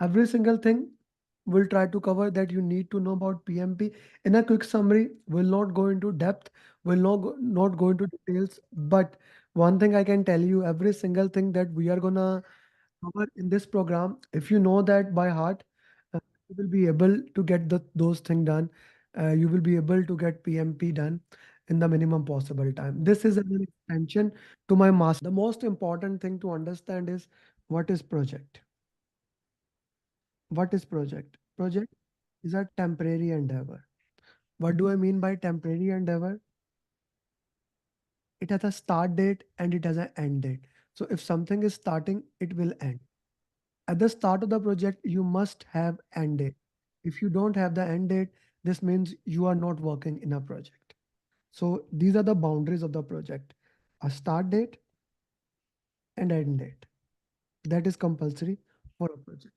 Every single thing we'll try to cover that you need to know about PMP in a quick summary. We'll not go into depth, not go into details. But one thing I can tell you, every single thing that we are gonna cover in this program, if you know that by heart, you will be able to get those things done. You will be able to get PMP done in the minimum possible time. This is an extension to my master. The most important thing to understand is what is project. What is project? Project is a temporary endeavor. What do I mean by temporary endeavor? It has a start date and it has an end date. So if something is starting, it will end. At the start of the project, you must have end date. If you don't have the end date, this means you are not working in a project. So these are the boundaries of the project. A start date and end date. That is compulsory for a project.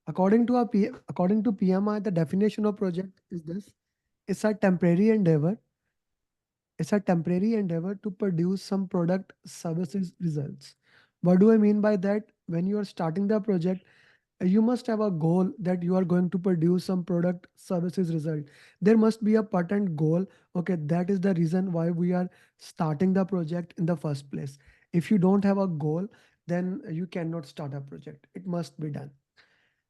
According to PMI, the definition of project is this. It's a temporary endeavor. It's a temporary endeavor to produce some product, services, results. What do I mean by that? When you are starting the project, you must have a goal that you are going to produce some product, services, result. There must be a patent goal. Okay, that is the reason why we are starting the project in the first place. If you don't have a goal, then you cannot start a project. It must be done.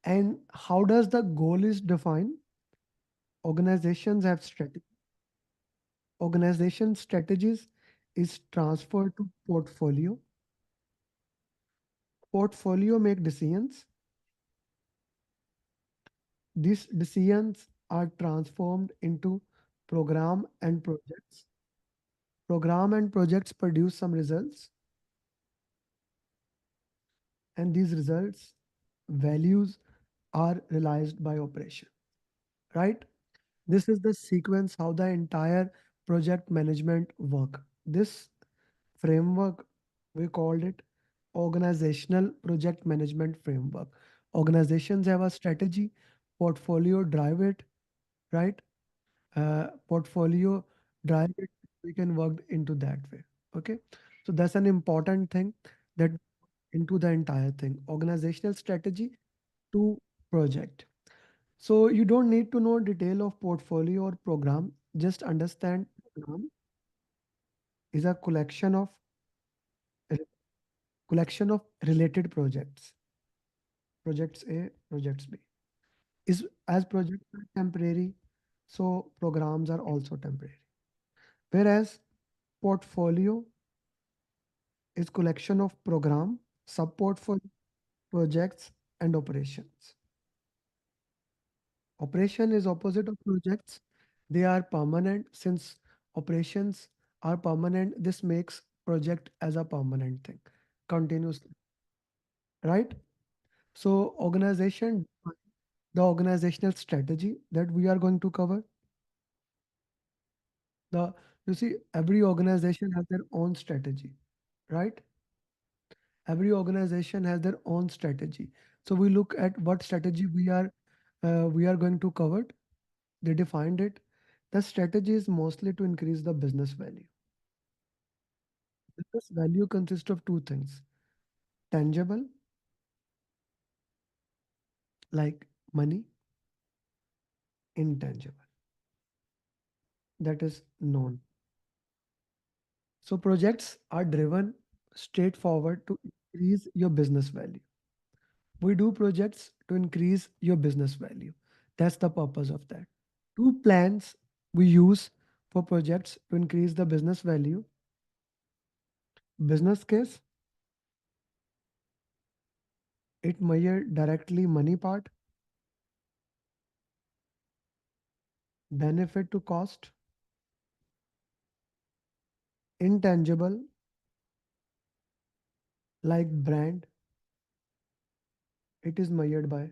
And how does the goal is defined? Organizations have strategy. Organization strategies is transferred to portfolio. Portfolio make decisions. These decisions are transformed into program and projects. Program and projects produce some results, and these results, values are realized by operation. Right? This is the sequence how the entire project management work. This framework, we called it organizational project management framework. Organizations have a strategy, portfolio drive it, right? Portfolio drive it, we can work into that way. Okay. So that's an important thing that into the entire thing. Organizational strategy to project. So you don't need to know detail of portfolio or program. Just understand program is a collection of related projects. Projects A, projects B. Is as projects are temporary, so programs are also temporary. Whereas portfolio is collection of program, sub-portfolio, projects, and operations. Operation is opposite of projects. They are permanent. Since operations are permanent, this makes project as a permanent thing, continuously, right? So the organizational strategy that we are going to cover, the you see, every organization has their own strategy, right? Every organization has their own strategy. So we look at what strategy we are going to cover. They defined it. The strategy is mostly to increase the business value. Business value consists of two things: tangible, like money; intangible, that is known. So projects are driven straightforward to increase your business value. We do projects to increase your business value. That's the purpose of that. Two plans we use for projects to increase the business value. Business case, it measure directly money part, benefit to cost. Intangible, like brand, it is measured by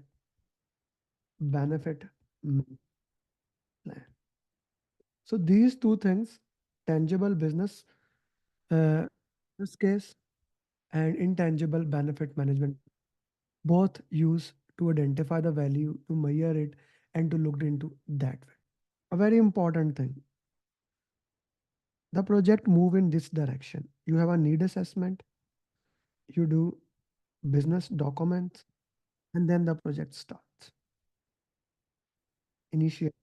benefit plan. So these two things, tangible uh, business case and intangible benefit management, both use to identify the value, to measure it, and to look into that way. A very important thing, the project move in this direction. You have a need assessment, you do business documents, and then the project starts. Initiate,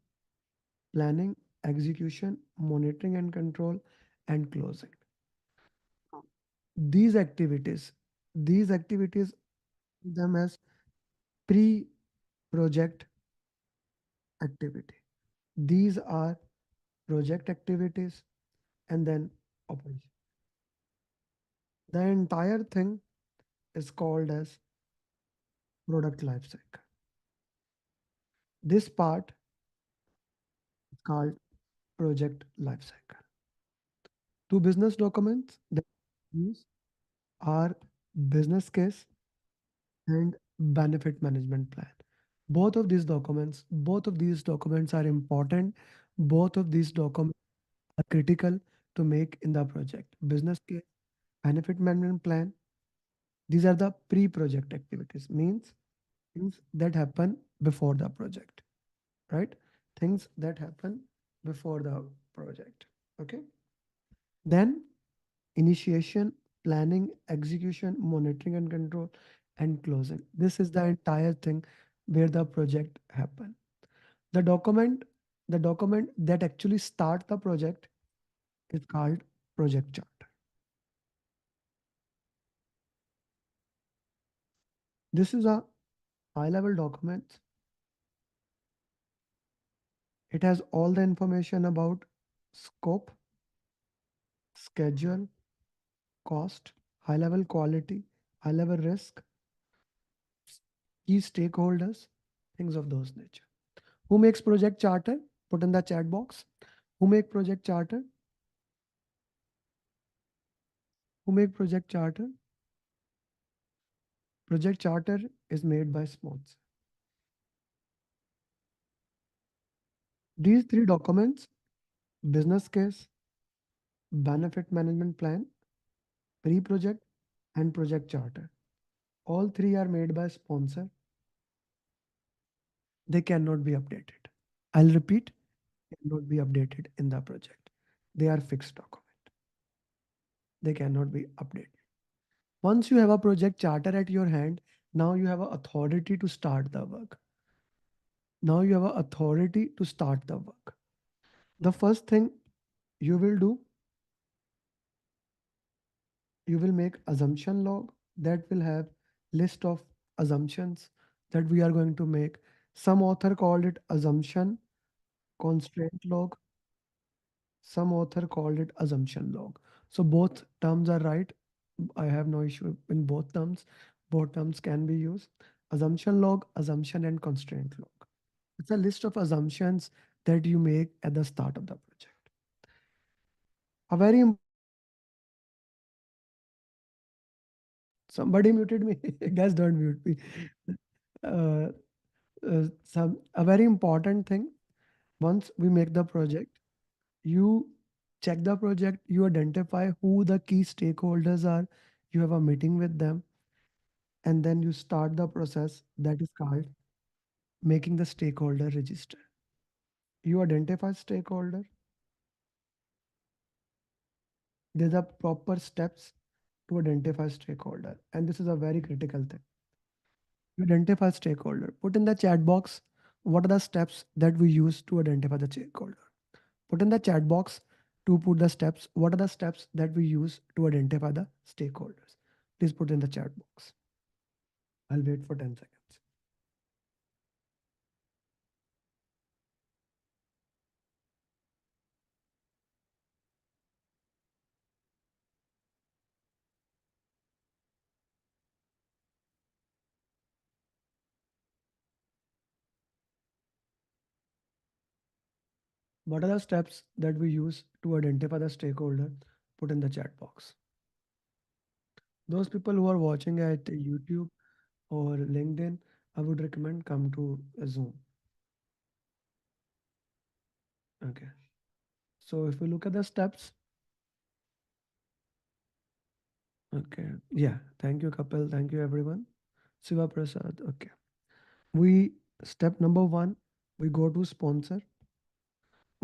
planning, execution, monitoring and control, and closing. These activities, these activities, them as pre-project activity. These are project activities and then operation. The entire thing is called as product lifecycle. This part is called project lifecycle. Two business documents that we use are business case and benefit management plan. Both of these documents are important. Both of these documents are critical to make in the project. Business case, benefit management plan. These are the pre-project activities, means things that happen before the project, right? Things that happen before the project. Okay. Then initiation, planning, execution, monitoring and control, and closing. This is the entire thing where the project happen. The document, the document that actually start the project is called project chart. This is a high level document. It has all the information about scope, schedule, cost, high level quality, high level risk, key stakeholders, things of those nature. Who makes project charter? Put in the chat box. Who make project charter? Who make project charter? Project charter is made by sponsor. These three documents, business case, benefit management plan, pre-project, and project charter, all three are made by sponsor. They cannot be updated. I'll repeat, cannot be updated in the project. They are fixed document. They cannot be updated. Once you have a project charter at your hand, now you have a authority to start the work. Now you have a authority to start the work. The first thing you will do, you will make assumption log that will have list of assumptions that we are going to make. Some author called it assumption constraint log. Some author called it assumption log. So both terms are right. I have no issue in both terms. Both terms can be used. Assumption log, assumption and constraint log. It's a list of assumptions that you make at the start of the project. A very somebody muted me. Guys, don't mute me. Uh, some a very important thing. Once we make the project, you check the project. You identify who the key stakeholders are. You have a meeting with them, and then you start the process that is called making the stakeholder register. You identify stakeholder. There's a proper steps to identify stakeholder, and this is a very critical thing. You identify stakeholder. Put in the chat box what are the steps that we use to identify the stakeholder. Put in the chat box to put the steps. What are the steps that we use to identify the stakeholders? Please put in the chat box. I'll wait for 10 seconds. What are the steps that we use to identify the stakeholder? Put in the chat box. Those people who are watching at YouTube or LinkedIn, I would recommend come to Zoom. Okay. So if we look at the steps, okay. Yeah. Thank you, Kapil. Thank you, everyone. Siva Prasad. Okay. We step number one, we go to sponsor.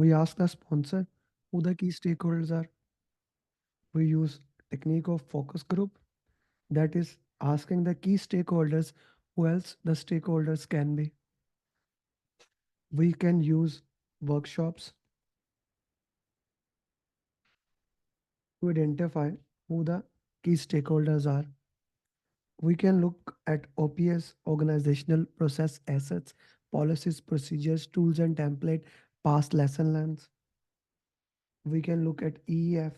We ask the sponsor who the key stakeholders are. We use technique of focus group, that is asking the key stakeholders Who else the stakeholders can be? We can use workshops to identify who the key stakeholders are. We can look at OPS, organizational process assets, policies, procedures, tools and template, past lesson learned. We can look at EEF.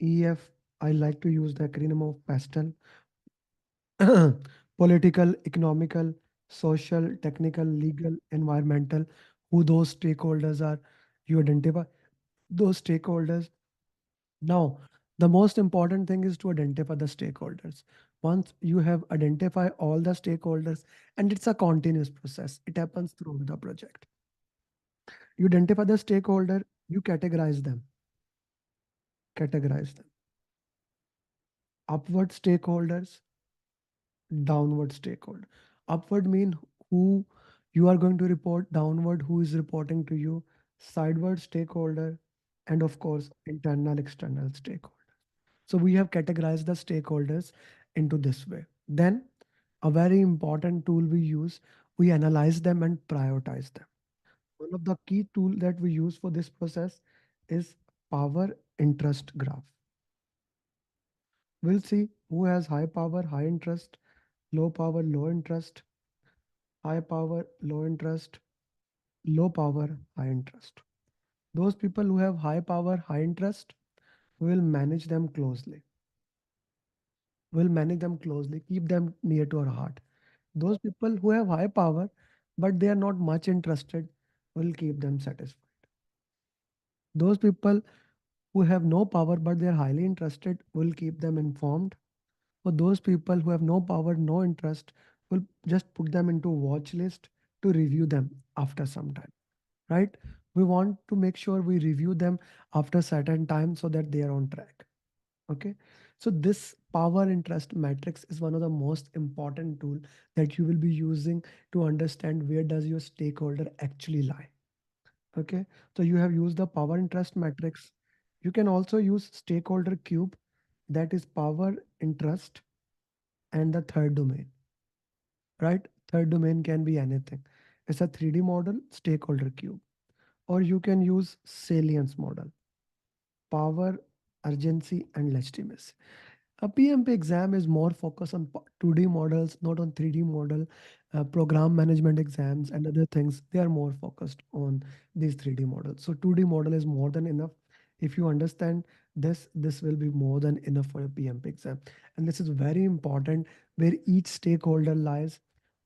EEF, I like to use the acronym of PASTEL. Political, economical, social, technical, legal, environmental, who those stakeholders are. You identify those stakeholders. Now, the most important thing is to identify the stakeholders. Once you have identified all the stakeholders, and it's a continuous process, it happens throughout the project. You identify the stakeholder, you categorize them. Upward stakeholders, downward stakeholder. Upward mean who you are going to report, downward who is reporting to you, sideward stakeholder, and of course, internal, external stakeholder. So we have categorized the stakeholders into this way. Then a very important tool we use, we analyze them and prioritize them. One of the key tool that we use for this process is power interest graph. We'll see who has high power, high interest, low power, low interest, high power, low interest, low power, high interest. Those people who have high power, high interest, we will manage them closely. We'll manage them closely, keep them near to our heart. Those people who have high power, but they are not much interested, will keep them satisfied. Those people who have no power, but they are highly interested, will keep them informed. For those people who have no power, no interest, we'll just put them into watch list to review them after some time, right? We want to make sure we review them after certain time so that they are on track. Okay. So this power interest matrix is one of the most important tool that you will be using to understand where does your stakeholder actually lie. Okay. So you have used the power interest matrix. You can also use stakeholder cube, that is power interest and the third domain, right? Third domain can be anything. It's a 3D model, stakeholder cube, or you can use salience model, power, urgency, and legitimacy. A PMP exam is more focused on 2D models, not on 3D model. Program management exams and other things, they are more focused on these 3D models. So 2D model is more than enough. If you understand this, this will be more than enough for a PMP exam. And this is very important where each stakeholder lies,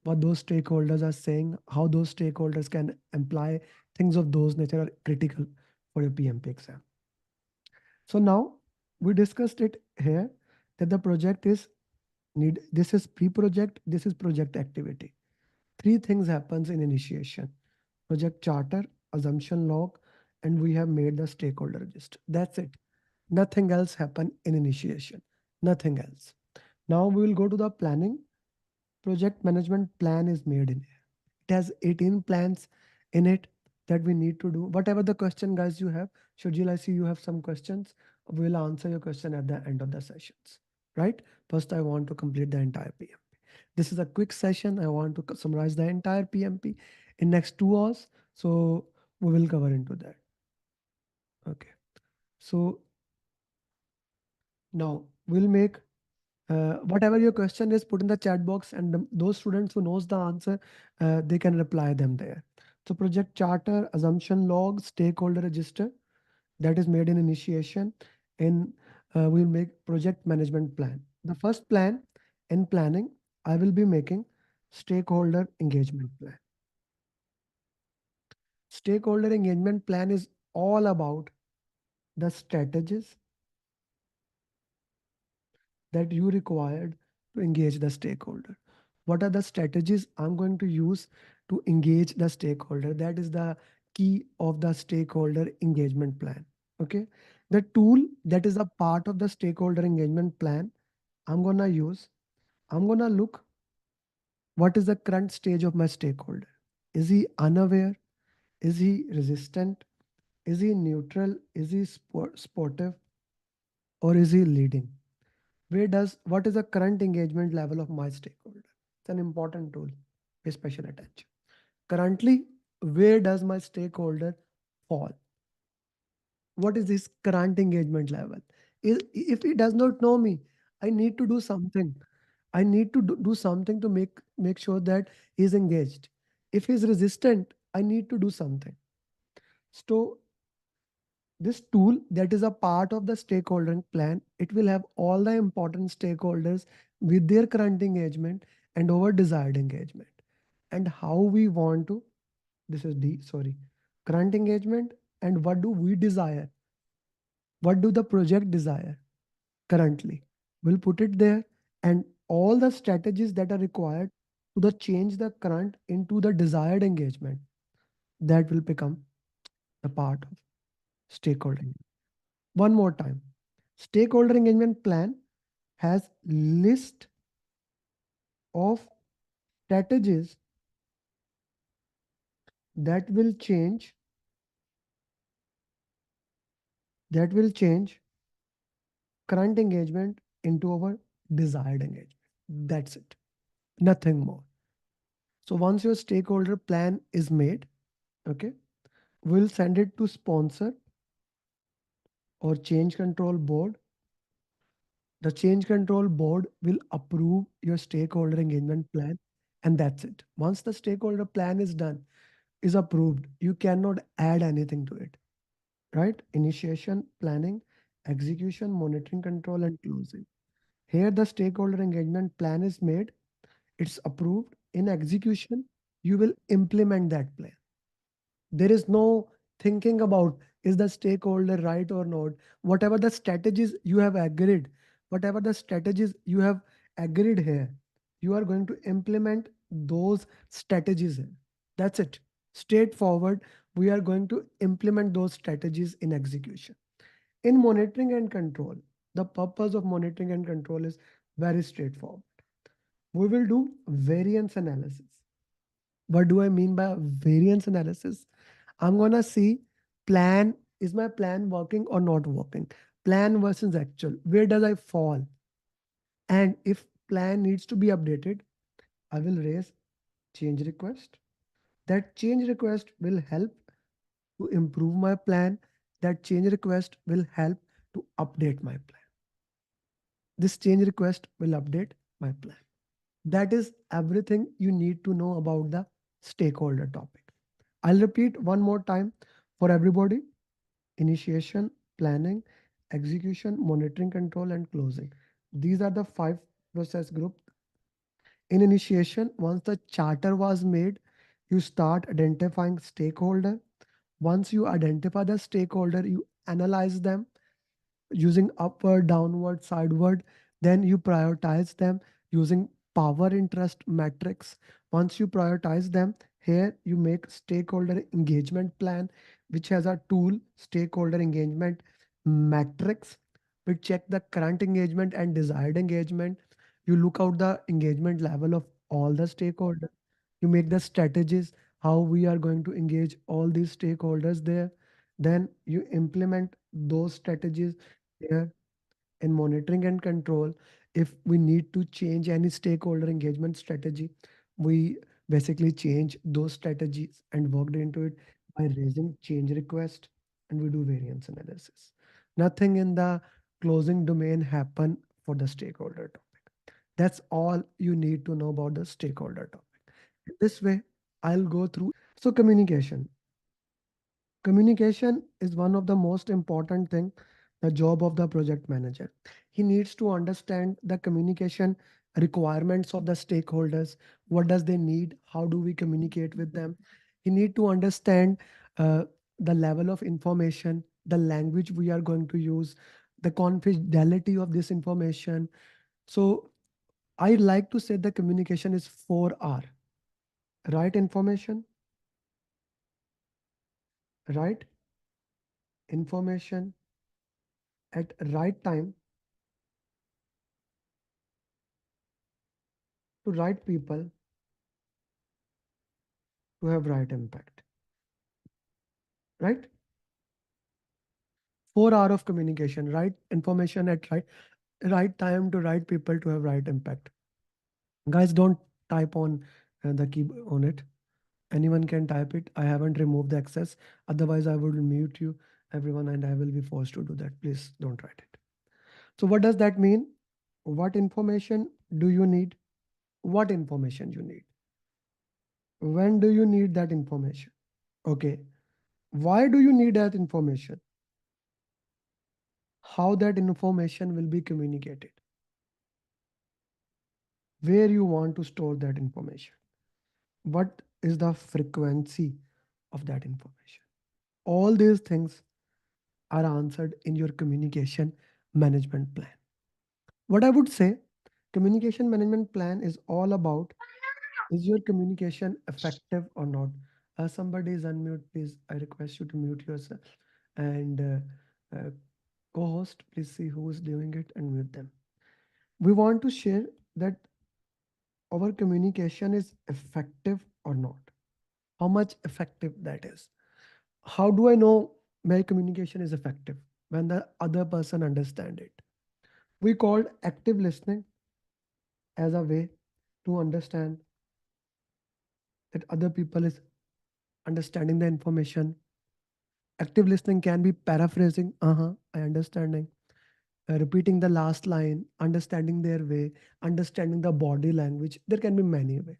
what those stakeholders are saying, how those stakeholders can imply things of those nature are critical for a PMP exam. So now we discussed it here that the project is need this is pre-project, this is project activity. Three things happens in initiation: project charter, assumption log, and we have made the stakeholder register. That's it. Nothing else happen in initiation. Nothing else. Now we will go to the planning. Project management plan is made in here. It has 18 plans in it that we need to do. Whatever the question, guys, you have, Shurjil, I see you have some questions. We'll answer your question at the end of the sessions, right? First, I want to complete the entire PMP. This is a quick session. I want to summarize the entire PMP in next 2 hours. So we will cover into that. Okay. So now we'll make whatever your question is, put in the chat box, and those students who knows the answer, they can reply them there. So project charter, assumption log, stakeholder register, that is made in initiation. In we'll make project management plan. The first plan in planning, I will be making stakeholder engagement plan. Stakeholder engagement plan is all about the strategies that you required to engage the stakeholder. What are the strategies I'm going to use to engage the stakeholder? That is the key of the stakeholder engagement plan. Okay. The tool that is a part of the stakeholder engagement plan, I'm going to use, I'm going to look what is the current stage of my stakeholder. Is he unaware? Is he resistant? Is he neutral? Is he sportive? Or is he leading? What is the current engagement level of my stakeholder? It's an important tool. Pay special attention. Currently, where does my stakeholder fall? What is his current engagement level? If he does not know me, I need to do something. I need to do something to make sure that he's engaged. If he's resistant, I need to do something. So this tool that is a part of the stakeholder plan, it will have all the important stakeholders with their current engagement and our desired engagement. And how we want to, this is the, sorry, current engagement and what do we desire? What do the project desire currently? We'll put it there and all the strategies that are required to the change the current into the desired engagement that will become the part of stakeholder. One more time. Stakeholder engagement plan has list of strategies that will change that will change current engagement into our desired engagement. That's it. Nothing more. So once your stakeholder plan is made, okay, we'll send it to sponsor or change control board. The change control board will approve your stakeholder engagement plan, and that's it. Once the stakeholder plan is done, is approved, you cannot add anything to it, right? Initiation, planning, execution, monitoring, control, and closing. Here, the stakeholder engagement plan is made, it's approved. In execution, you will implement that plan. There is no thinking about is the stakeholder right or not. Whatever the strategies you have agreed, whatever the strategies you have agreed here, you are going to implement those strategies here. That's it. Straightforward. We are going to implement those strategies in execution. In monitoring and control, the purpose of monitoring and control is very straightforward. We will do variance analysis. What do I mean by variance analysis? I'm gonna see plan, is my plan working or not working? Plan versus actual. Where does I fall? And if plan needs to be updated, I will raise change request. That change request will help to improve my plan. That change request will help to update my plan. This change request will update my plan. That is everything you need to know about the stakeholder topic. I'll repeat one more time for everybody. Initiation, planning, execution, monitoring, control, and closing. These are the five process group. In initiation, once the charter was made, you start identifying stakeholder. Once you identify the stakeholder, you analyze them using upward, downward, sideward. Then you prioritize them using power interest matrix. Once you prioritize them, here you make stakeholder engagement plan, which has a tool, stakeholder engagement matrix. We check the current engagement and desired engagement. You look out the engagement level of all the stakeholders. You make the strategies how we are going to engage all these stakeholders there. Then you implement those strategies there. In monitoring and control, if we need to change any stakeholder engagement strategy, we basically change those strategies and worked into it by raising change request, and we do variance analysis. Nothing in the closing domain happen for the stakeholder topic. That's all you need to know about the stakeholder topic. This way, I'll go through. So communication. Communication is one of the most important thing, the job of the project manager. He needs to understand the communication requirements of the stakeholders. What does they need? How do we communicate with them? He need to understand uh, the level of information, the language we are going to use, the confidentiality of this information. So I like to say the communication is 4R. Right information, right information at right time to right people to have right impact, right? 4R of communication, right information at right. right time to right people to have right impact. Guys, don't type on the key on it. Anyone can type it. I haven't removed the access. Otherwise, I would mute you, everyone, and I will be forced to do that. Please don't write it. So, what does that mean? What information do you need? What information you need? When do you need that information? Okay. Why do you need that information? How that information will be communicated? Where you want to store that information? What is the frequency of that information? All these things are answered in your communication management plan. What I would say, communication management plan is all about, is your communication effective or not? Somebody is unmute, please. I request you to mute yourself. And co-host, please see who is doing it and mute them. We want to share that our communication is effective or not. How much effective that is. How do I know my communication is effective? When the other person understand it. We called active listening as a way to understand that other people is understanding the information. Active listening can be paraphrasing, I understanding, repeating the last line, understanding their way, understanding the body language. There can be many ways.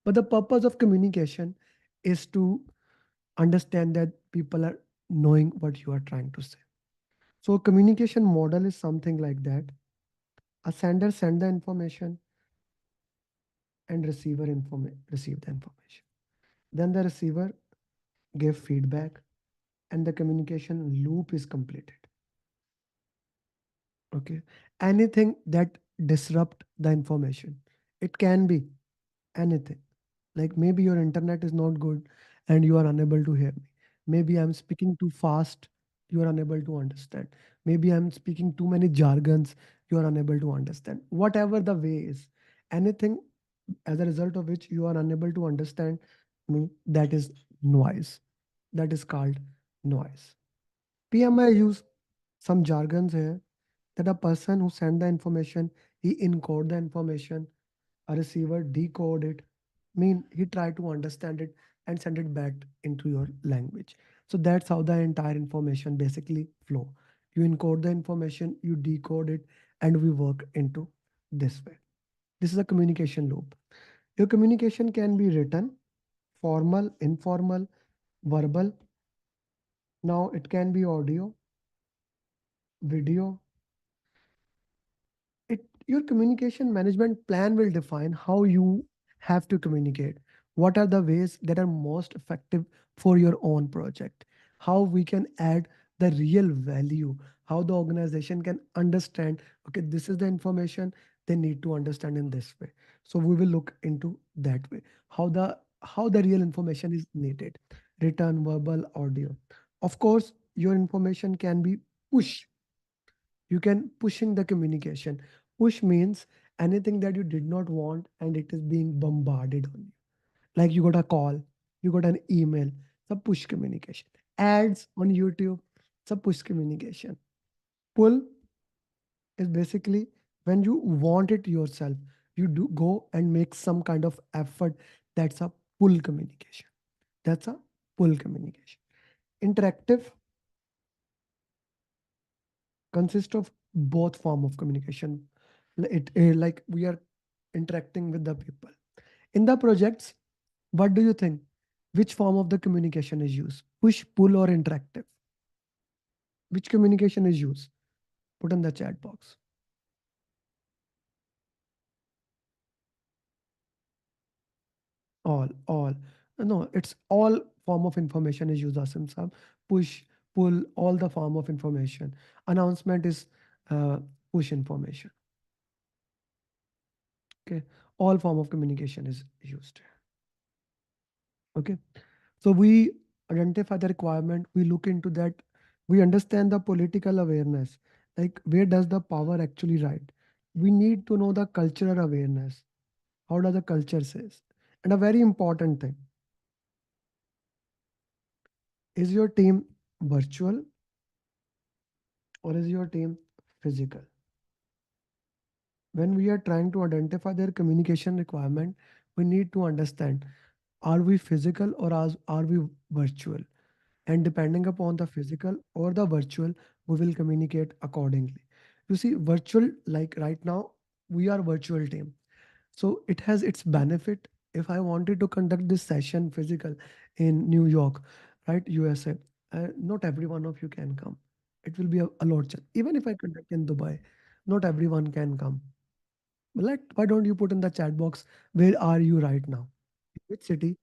But the purpose of communication is to understand that people are knowing what you are trying to say. So communication model is something like that. A sender send the information and receive the information. Then the receiver give feedback and the communication loop is completed. Okay. Anything that disrupt the information. It can be anything. Like maybe your internet is not good and you are unable to hear me. Maybe I'm speaking too fast, you are unable to understand. Maybe I'm speaking too many jargons, you are unable to understand. Whatever the way is, anything as a result of which you are unable to understand me, that is noise. That is called noise. PMI use some jargons here that a person who send the information, he encode the information, a receiver decode it, mean he try to understand it and send it back into your language. So that's how the entire information basically flow. You encode the information, you decode it, and we work into this way. This is a communication loop. Your communication can be written, formal, informal, verbal. Now it can be audio, video, it your communication management plan will define how you have to communicate, what are the ways that are most effective for your own project, how we can add the real value, how the organization can understand, okay, this is the information they need to understand in this way. So we will look into that way, how the real information is needed, written, verbal, audio. Of course your information can be push, you can pushing the communication. Push means anything that you did not want and it is being bombarded on you. Like you got a call, you got an email, it's a push communication. Ads on YouTube, it's a push communication. Pull is basically when you want it yourself, you do go and make some kind of effort. That's a pull communication. That's a pull communication. Interactive consists of both form of communication. Like we are interacting with the people in the projects. What do you think, which form of the communication is used, push, pull, or interactive? Which communication is used? Put in the chat box. All no, it's all form of information is used, Asim Saab. Push, pull, all the form of information. Announcement is uh, push information. Okay, all form of communication is used. Okay. So we identify the requirement, we look into that, we understand the political awareness, like where does the power actually ride? We need to know the cultural awareness. How does the culture says? And a very important thing, is your team virtual or is your team physical? When we are trying to identify their communication requirement, we need to understand, are we physical or are we virtual? And depending upon the physical or the virtual, we will communicate accordingly. You see, virtual, like right now, we are virtual team. So it has its benefit. If I wanted to conduct this session physical in New York, right, USA, not every one of you can come. It will be a lot. Even if I conduct in Dubai, not everyone can come. Why don't you put in the chat box, where are you right now? In which city,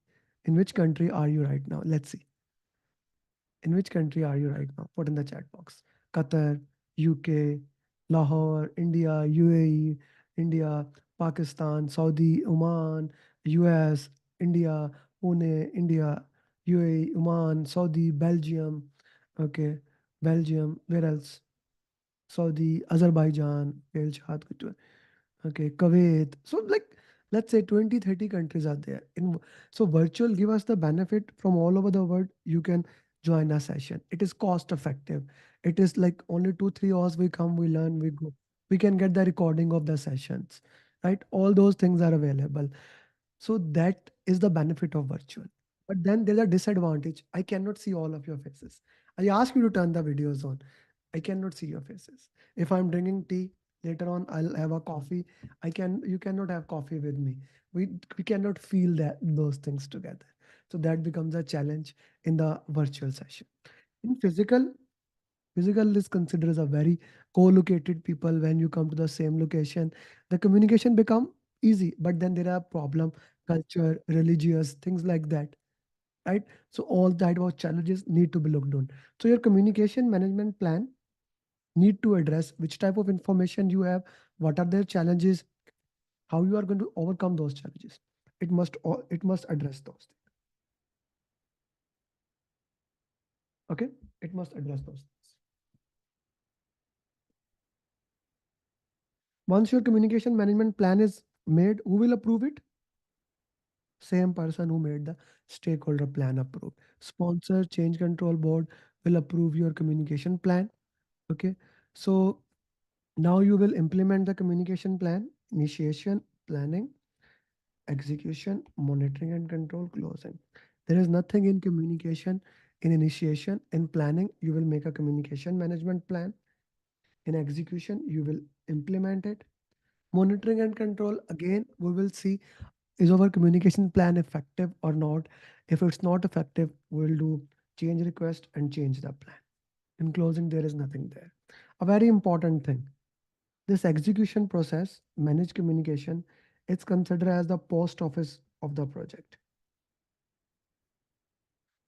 in which country are you right now? Let's see. In which country are you right now? Put in the chat box. Qatar, UK, Lahore, India, UAE, India, Pakistan, Saudi, Oman, US, India, Pune, India, UAE, Oman, Saudi, Belgium. Okay, Belgium. Where else? Saudi, Azerbaijan, okay, Kuwait. So like, let's say 20, 30 countries are there. So virtual give us the benefit from all over the world. You can join a session. It is cost effective. It is like only 2, 3 hours we come, we learn, we go. We can get the recording of the sessions, right? All those things are available. So that is the benefit of virtual. But then there's a disadvantage. I cannot see all of your faces. I ask you to turn the videos on. I cannot see your faces. If I'm drinking tea, later on I'll have a coffee. You cannot have coffee with me. We cannot feel that those things together. So that becomes a challenge in the virtual session. In physical is considered as a very co-located people. When you come to the same location, the communication become easy, but then there are problem, culture, religious things like that, right? So all that was challenges need to be looked on. So your communication management plan need to address which type of information you have, what are their challenges, how you are going to overcome those challenges. It must address those things. Okay, it must address those things. Once your communication management plan is made, who will approve it? Same person who made the stakeholder plan approve. Sponsor change control board will approve your communication plan. Okay, so now you will implement the communication plan: initiation, planning, execution, monitoring and control, closing. There is nothing in communication. In initiation, in planning, you will make a communication management plan. In execution, you will implement it. Monitoring and control, again, we will see, is our communication plan effective or not. If it's not effective, we'll do change request and change the plan. In closing, there is nothing there. A very important thing, this execution process, managed communication, it's considered as the post office of the project.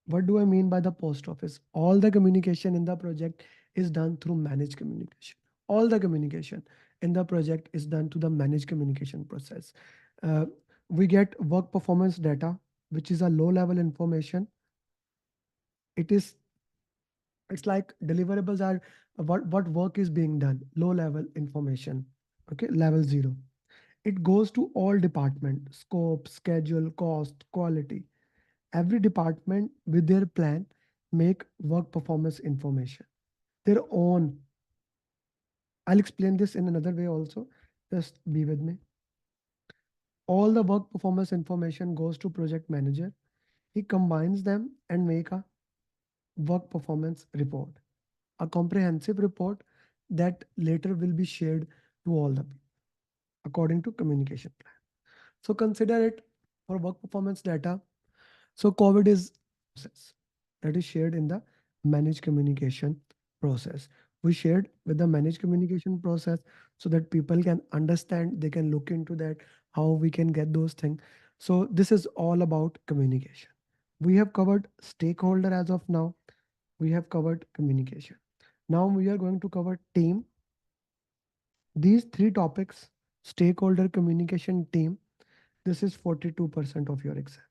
What do I mean by the post office? All the communication in the project is done through managed communication. All the communication in the project is done to the managed communication process. Uh, we get work performance data, which is a low level information. It is, it's like deliverables are what work is being done, low level information. Okay, level 0. It goes to all department, scope, schedule, cost, quality. Every department with their plan make work performance information their own. I'll explain this in another way also. Just be with me. All the work performance information goes to project manager. He combines them and make a work performance report, a comprehensive report that later will be shared to all the people according to communication plan. So consider it for work performance data. So COVID is process that is shared in the managed communication process. We shared with the managed communication process so that people can understand, they can look into that, how we can get those things. So this is all about communication. We have covered stakeholder as of now. We have covered communication. Now we are going to cover team. These three topics, stakeholder, communication, team, this is 42% of your exam.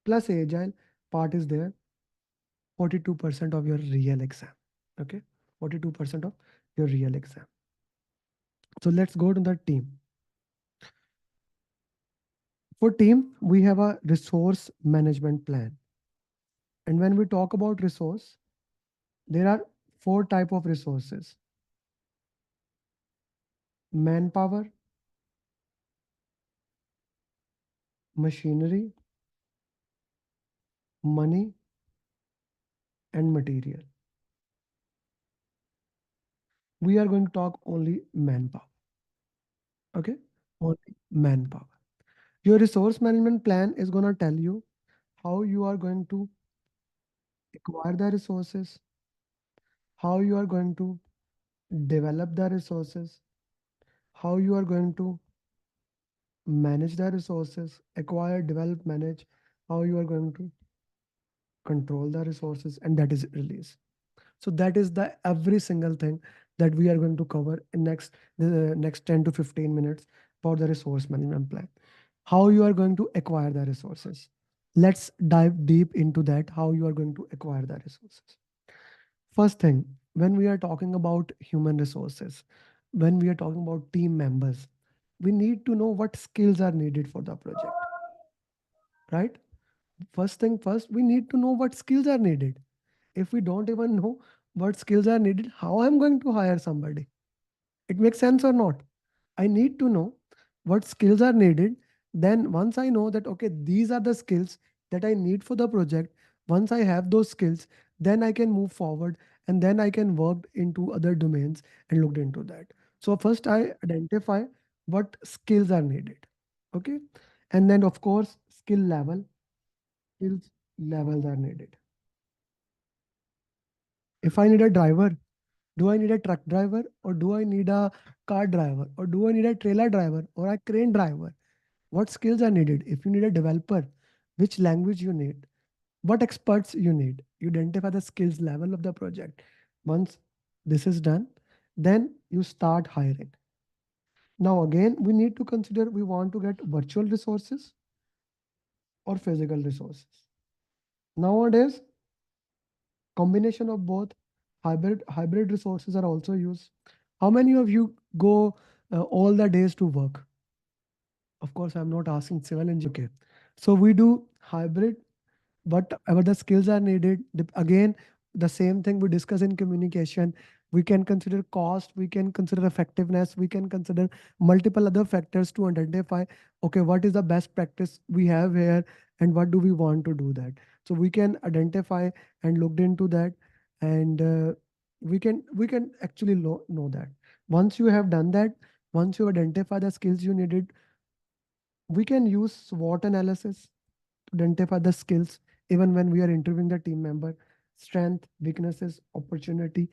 Plus agile part is there, 42% of your real exam. Okay, 42% of your real exam. So let's go to the team. For team, we have a resource management plan. And when we talk about resource, there are four type of resources. manpower, machinery, money, and material. We are going to talk only manpower. Okay? Only manpower. Your resource management plan is going to tell you how you are going to acquire the resources, how you are going to develop the resources, how you are going to manage the resources, acquire, develop, manage, how you are going to control the resources, and that is release. So that is the every single thing that we are going to cover in next 10 to 15 minutes for the resource management plan. How you are going to acquire the resources. Let's dive deep into that, how you are going to acquire the resources. First thing, when we are talking about human resources, when we are talking about team members, we need to know what skills are needed for the project, right? First thing first, we need to know what skills are needed. If we don't even know what skills are needed, how I'm going to hire somebody? It makes sense or not? I need to know what skills are needed. Then once I know that, okay, these are the skills that I need for the project, once I have those skills, then I can move forward and then I can work into other domains and look into that. So first I identify what skills are needed. Okay. And then of course, skills levels are needed. If I need a driver, do I need a truck driver or do I need a car driver or do I need a trailer driver or a crane driver? What skills are needed? If you need a developer, which language you need? What experts you need? You identify the skills level of the project. Once this is done, then you start hiring. Now again, we need to consider we want to get virtual resources or physical resources. Nowadays, combination of both, hybrid resources are also used. How many of you go all the days to work? Of course, I'm not asking civil engineer. Okay, so we do hybrid, whatever the skills are needed. Again, the same thing we discuss in communication. We can consider cost, we can consider effectiveness, we can consider multiple other factors to identify, okay, what is the best practice we have here and what do we want to do that. So we can identify and looked into that, and we can actually know that. Once you have done that, once you identify the skills you needed, we can use SWOT analysis to identify the skills even when we are interviewing the team member: strength, weaknesses, opportunity,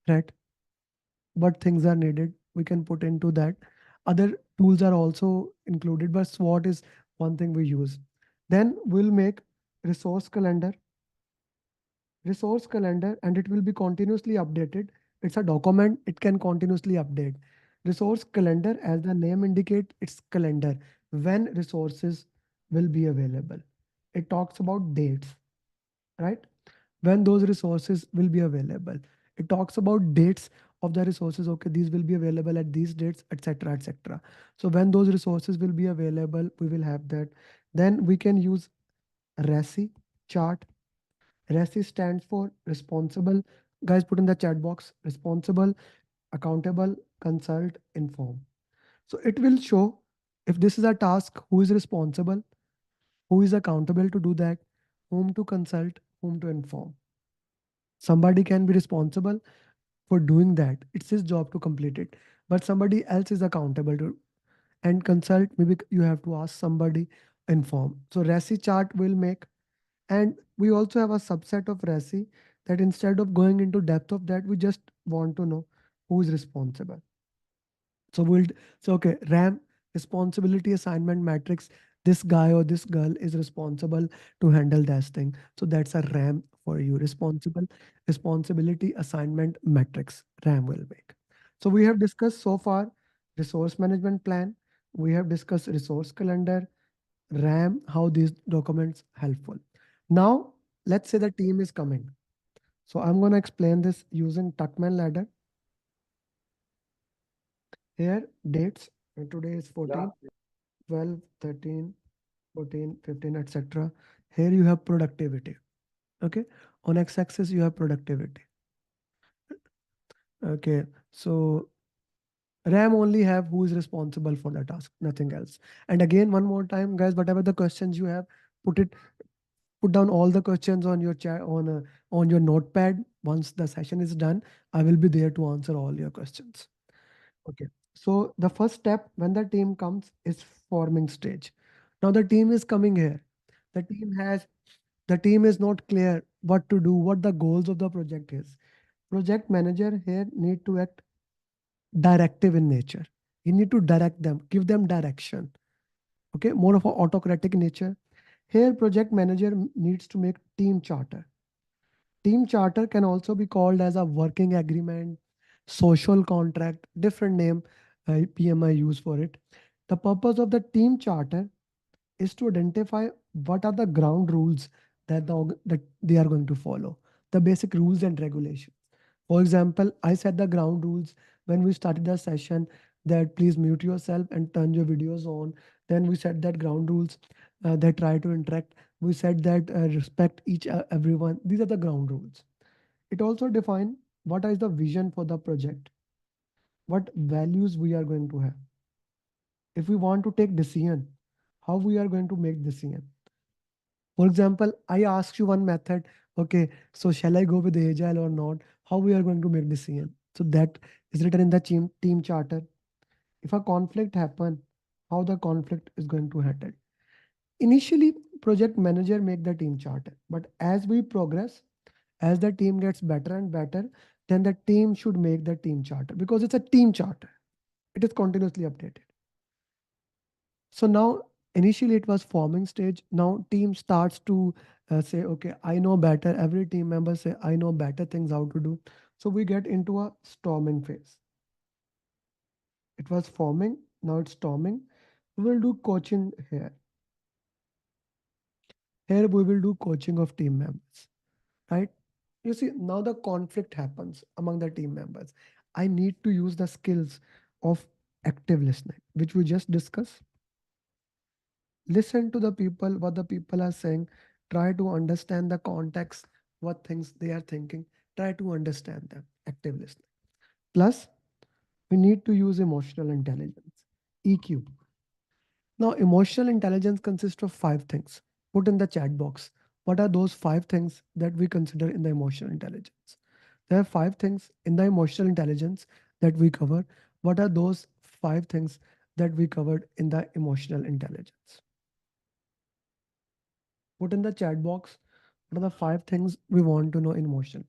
threat. What things are needed, we can put into that. Other tools are also included, but SWOT is one thing we use. Then we'll make resource calendar resource calendar, and it will be continuously updated. It's a document, it can continuously update. Resource calendar, as the name indicate, it's calendar when resources will be available. It talks about dates, right? When those resources will be available. It talks about dates of the resources. Okay, these will be available at these dates, etc., etc. So when those resources will be available, we will have that. Then we can use RACI chart. RACI stands for responsible. Guys, put in the chat box: responsible, accountable, consult, inform. So it will show if this is a task, who is responsible, who is accountable to do that, whom to consult, whom to inform. Somebody can be responsible for doing that. It's his job to complete it. But somebody else is accountable to and consult. Maybe you have to ask somebody, inform. So RACI chart will make. And we also have a subset of RACI that instead of going into depth of that, we just want to know who is responsible. So okay, RAM, responsibility assignment matrix. This guy or this girl is responsible to handle this thing. So that's a RAM for you. Responsibility assignment matrix. RAM will make. So we have discussed so far resource management plan. We have discussed resource calendar, RAM, how these documents helpful. Now let's say the team is coming. So I'm going to explain this using Tuckman ladder. Here dates. Today is 14. 12, 13, 14, 15, etc. Here you have productivity. Okay. On x-axis, you have productivity. Okay. So RAM only have who is responsible for the task, nothing else. And again, one more time, guys, whatever the questions you have, put it, put down all the questions on your chat on your notepad. Once the session is done, I will be there to answer all your questions. Okay. So the first step when the team comes is forming stage. Now the team is coming here. The team has the team is not clear what to do, what the goals of the project is. Project manager here need to act directive in nature. You need to direct them, give them direction. Okay, more of an autocratic nature. Here, project manager needs to make team charter. Team charter can also be called as a working agreement, social contract, different name PMI use for it. The purpose of the team charter is to identify what are the ground rules that they are going to follow, the basic rules and regulations. For example, I set the ground rules when we started the session that please mute yourself and turn your videos on. Then we set that ground rules that try to interact. We said that respect each everyone. These are the ground rules. It also define what is the vision for the project, what values we are going to have. If we want to take decision, how we are going to make decision. For example, I ask you one method. Okay, so shall I go with agile or not? How we are going to make decision? So that is written in the team charter. If a conflict happen, how the conflict is going to handle. Initially, project manager make the team charter, but as we progress, as the team gets better and better, then the team should make the team charter because it's a team charter. It is continuously updated. So now initially it was forming stage. Now team starts to say, okay, I know better. Every team member say, I know better things how to do. So we get into a storming phase. It was forming, now it's storming. We will do coaching here. Here we will do coaching of team members, right? You see, now the conflict happens among the team members. I need to use the skills of active listening, which we just discussed. Listen to the people, what the people are saying. Try to understand the context, what things they are thinking. Try to understand them. Active listening. Plus, we need to use emotional intelligence, EQ. Now, emotional intelligence consists of five things. Put in the chat box. What are those five things that we consider in the emotional intelligence? There are five things in the emotional intelligence that we cover. What are those five things that we covered in the emotional intelligence? Put in the chat box what are the five things we want to know in motion.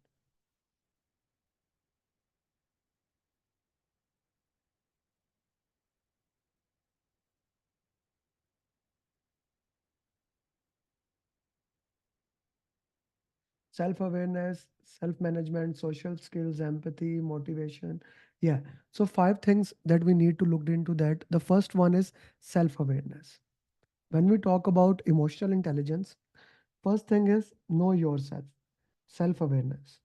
Self-awareness, self-management, social skills, empathy, motivation. Yeah. So five things that we need to look into that. The first one is self-awareness. When we talk about emotional intelligence, first thing is know yourself, self-awareness.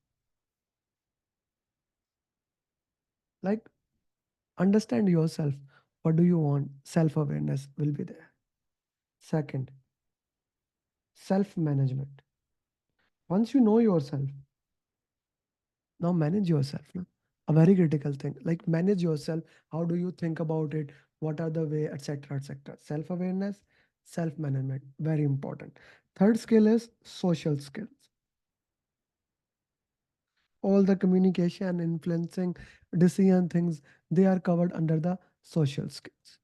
Like understand yourself. What do you want? Self-awareness will be there. Second, self-management. Once you know yourself, now manage yourself. No? A very critical thing. Like manage yourself. How do you think about it? What are the way, etc., etc. Self-awareness, self-management, very important. Third skill is social skills. All the communication, influencing, decision things, they are covered under the social skills.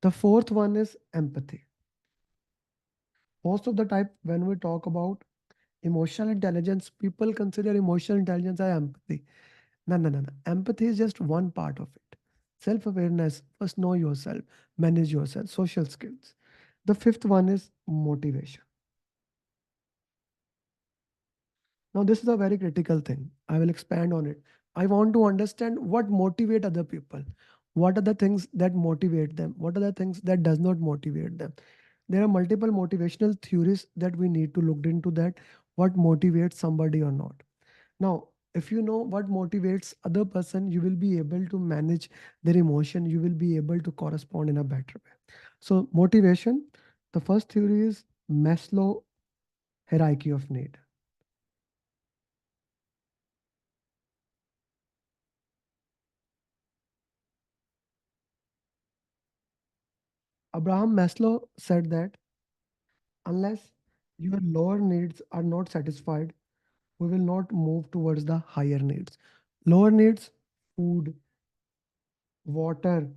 The fourth one is empathy. Most of the time, when we talk about emotional intelligence, people consider emotional intelligence as empathy. No, no, no, no. Empathy is just one part of it. Self awareness, first know yourself, manage yourself, social skills. The fifth one is motivation. Now, this is a very critical thing. I will expand on it. I want to understand what motivate other people. What are the things that motivate them? What are the things that does not motivate them? There are multiple motivational theories that we need to look into that. What motivates somebody or not. Now, if you know what motivates other person, you will be able to manage their emotion. You will be able to correspond in a better way. So, motivation. The first theory is Maslow hierarchy of need. Abraham Maslow said that unless your lower needs are not satisfied, we will not move towards the higher needs. Lower needs, food, water,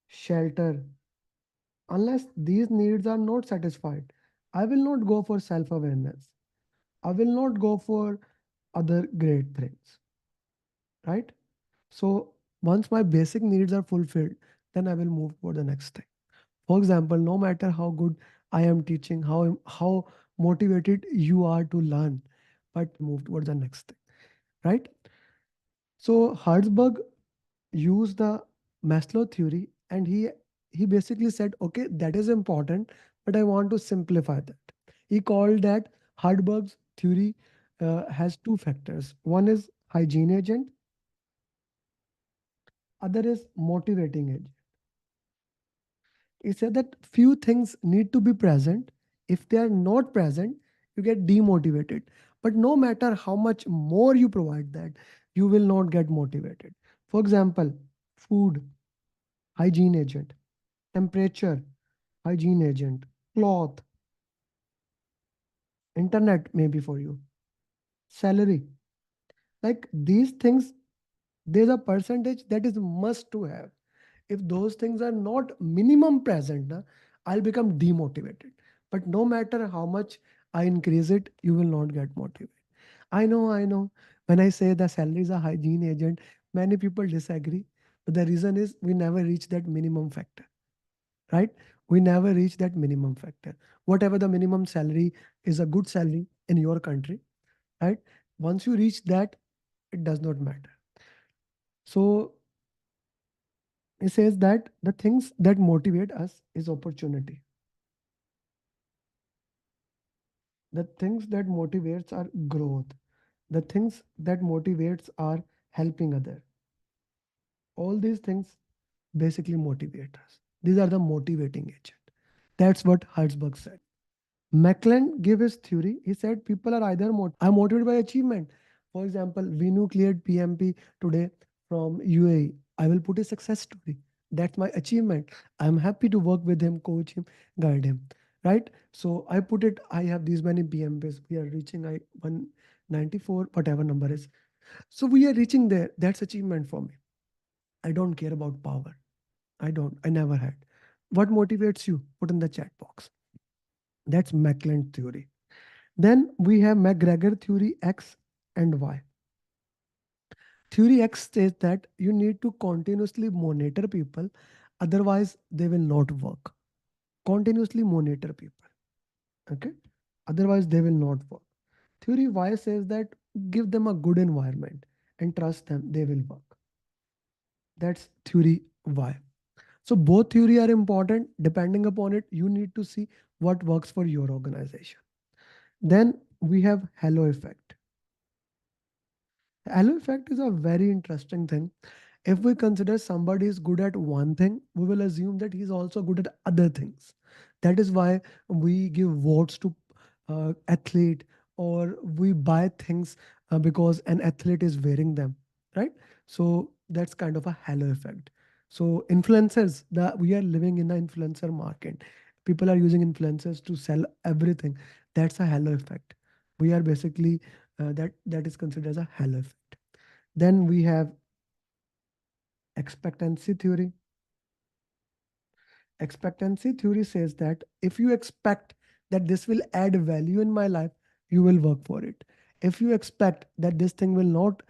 shelter. Unless these needs are not satisfied, I will not go for self awareness. I will not go for other great things, right? So once my basic needs are fulfilled, then I will move for the next thing. For example, no matter how good I am teaching, how motivated you are to learn, but move towards the next thing, right? So Herzberg used the Maslow theory, and he basically said, okay, that is important, but I want to simplify that. He called that Herzberg's theory has two factors. One is hygiene agent, other is motivating agent. He said that few things need to be present. If they are not present, you get demotivated. But no matter how much more you provide that, you will not get motivated. For example, food, hygiene agent, temperature, hygiene agent, cloth, internet maybe for you, salary. Like these things, there's a percentage that is must to have. If those things are not minimum present, na, I'll become demotivated. But no matter how much I increase it, you will not get motivated. I know. When I say the salary is a hygiene agent, many people disagree. But the reason is we never reach that minimum factor, right? We never reach that minimum factor. Whatever the minimum salary is a good salary in your country, right? Once you reach that, it does not matter. So it says that the things that motivate us is opportunity. The things that motivates our growth. The things that motivates are helping other. All these things basically motivate us. These are the motivating agent. That's what Herzberg said. Macklin gave his theory. He said people are either are motivated by achievement. For example, Vinu cleared PMP today from UAE. I will put a success story. That's my achievement. I'm happy to work with him, coach him, guide him. Right? So I put it, I have these many PMPs. We are reaching 194, whatever number is. So we are reaching there. That's achievement for me. I don't care about power. I don't. I never had. What motivates you? Put in the chat box. That's Macklin theory. Then we have McGregor theory X and Y. Theory X says that you need to continuously monitor people, otherwise they will not work. Continuously monitor people. Okay? Otherwise they will not work. Theory Y says that give them a good environment and trust them, they will work. That's theory Y. So both theory are important. Depending upon it, you need to see what works for your organization. Then we have halo effect. Halo effect is a very interesting thing. If we consider somebody is good at one thing, we will assume that he's also good at other things. That is why we give votes to athlete, or we buy things because an athlete is wearing them, right? So that's kind of a halo effect. So influencers, that we are living in an influencer market. People are using influencers to sell everything. That's a halo effect. We are basically that is considered as a halo effect. Then we have expectancy theory. Expectancy theory says that if you expect that this will add value in my life, you will work for it. If you expect that this thing will not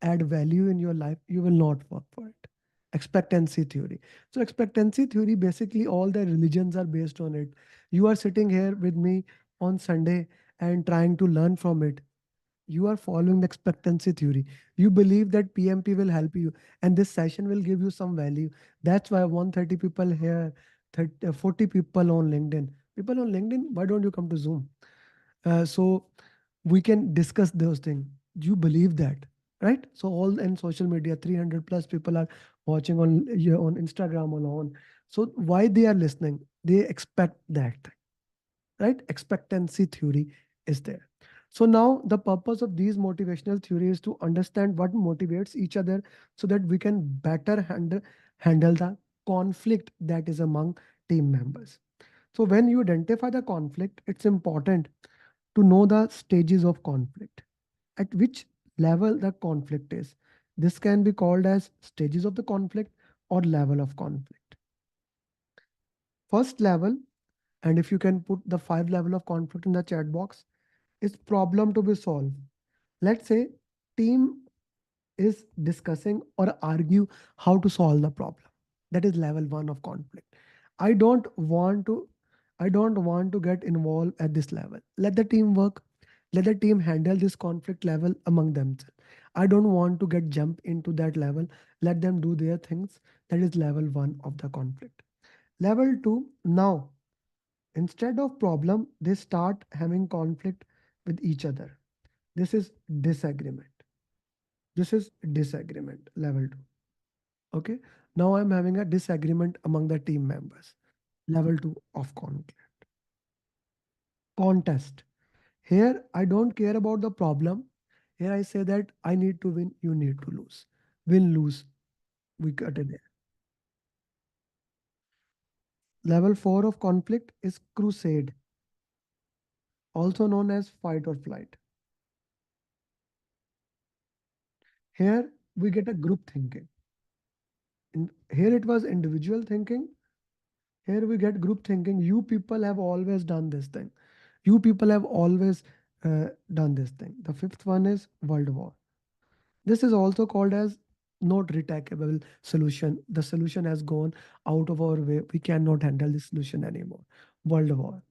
add value in your life, you will not work for it. Expectancy theory. So, expectancy theory basically all the religions are based on it. You are sitting here with me on Sunday and trying to learn from it. You are following the expectancy theory. You believe that PMP will help you and this session will give you some value. That's why 130 people here, 40 people on LinkedIn. People on LinkedIn, why don't you come to Zoom? So we can discuss those things. You believe that, right? So all in social media, 300 plus people are watching on on Instagram alone. So why they are listening? They expect that, right? Expectancy theory is there. So now the purpose of these motivational theories is to understand what motivates each other so that we can better handle the conflict that is among team members. So when you identify the conflict, it's important to know the stages of conflict, at which level the conflict is. This can be called as stages of the conflict or level of conflict. First level, and if you can put the 5 level of conflict in the chat box, is problem to be solved. Let's say team is discussing or argue how to solve the problem. That is level 1 of conflict. I don't want to I don't want to get involved at this level. Let the team work. Let the team handle this conflict level among themselves. I don't want to get jump into that level. Let them do their things. That is level 1 of the conflict. Level 2, now instead of problem, they start having conflict with each other. This is disagreement. This is disagreement, level 2. Okay. Now I'm having a disagreement among the team members. Level 2 of conflict. Contest. Here, I don't care about the problem. Here, I say that I need to win, you need to lose. Win, lose. We got it there. Level 4 of conflict is crusade, also known as fight or flight. Here, we get a group thinking. Here, it was individual thinking. Here, we get group thinking. You people have always done this thing. You people have always done this thing. The fifth one is world war. This is also called as not retackable solution. The solution has gone out of our way. We cannot handle this solution anymore. World war.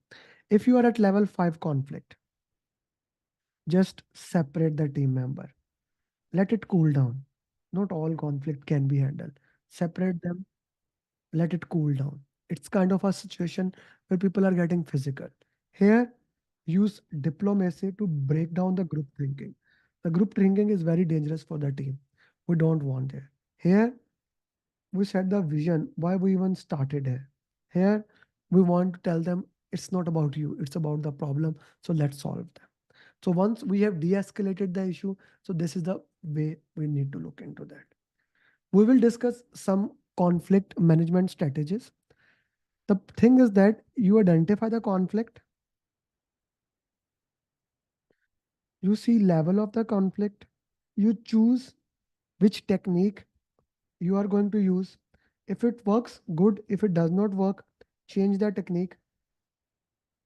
If you are at level 5 conflict, just separate the team member. Let it cool down. Not all conflict can be handled. Separate them, let it cool down. It's kind of a situation where people are getting physical. Here, use diplomacy to break down the group thinking. The group thinking is very dangerous for the team. We don't want it. Here, we set the vision why we even started here. Here, we want to tell them it's not about you, it's about the problem. So let's solve them. So once we have de-escalated the issue, so this is the way we need to look into that. We will discuss some conflict management strategies. The thing is that you identify the conflict, you see level of the conflict, you choose which technique you are going to use. If it works, good. If it does not work, change the technique,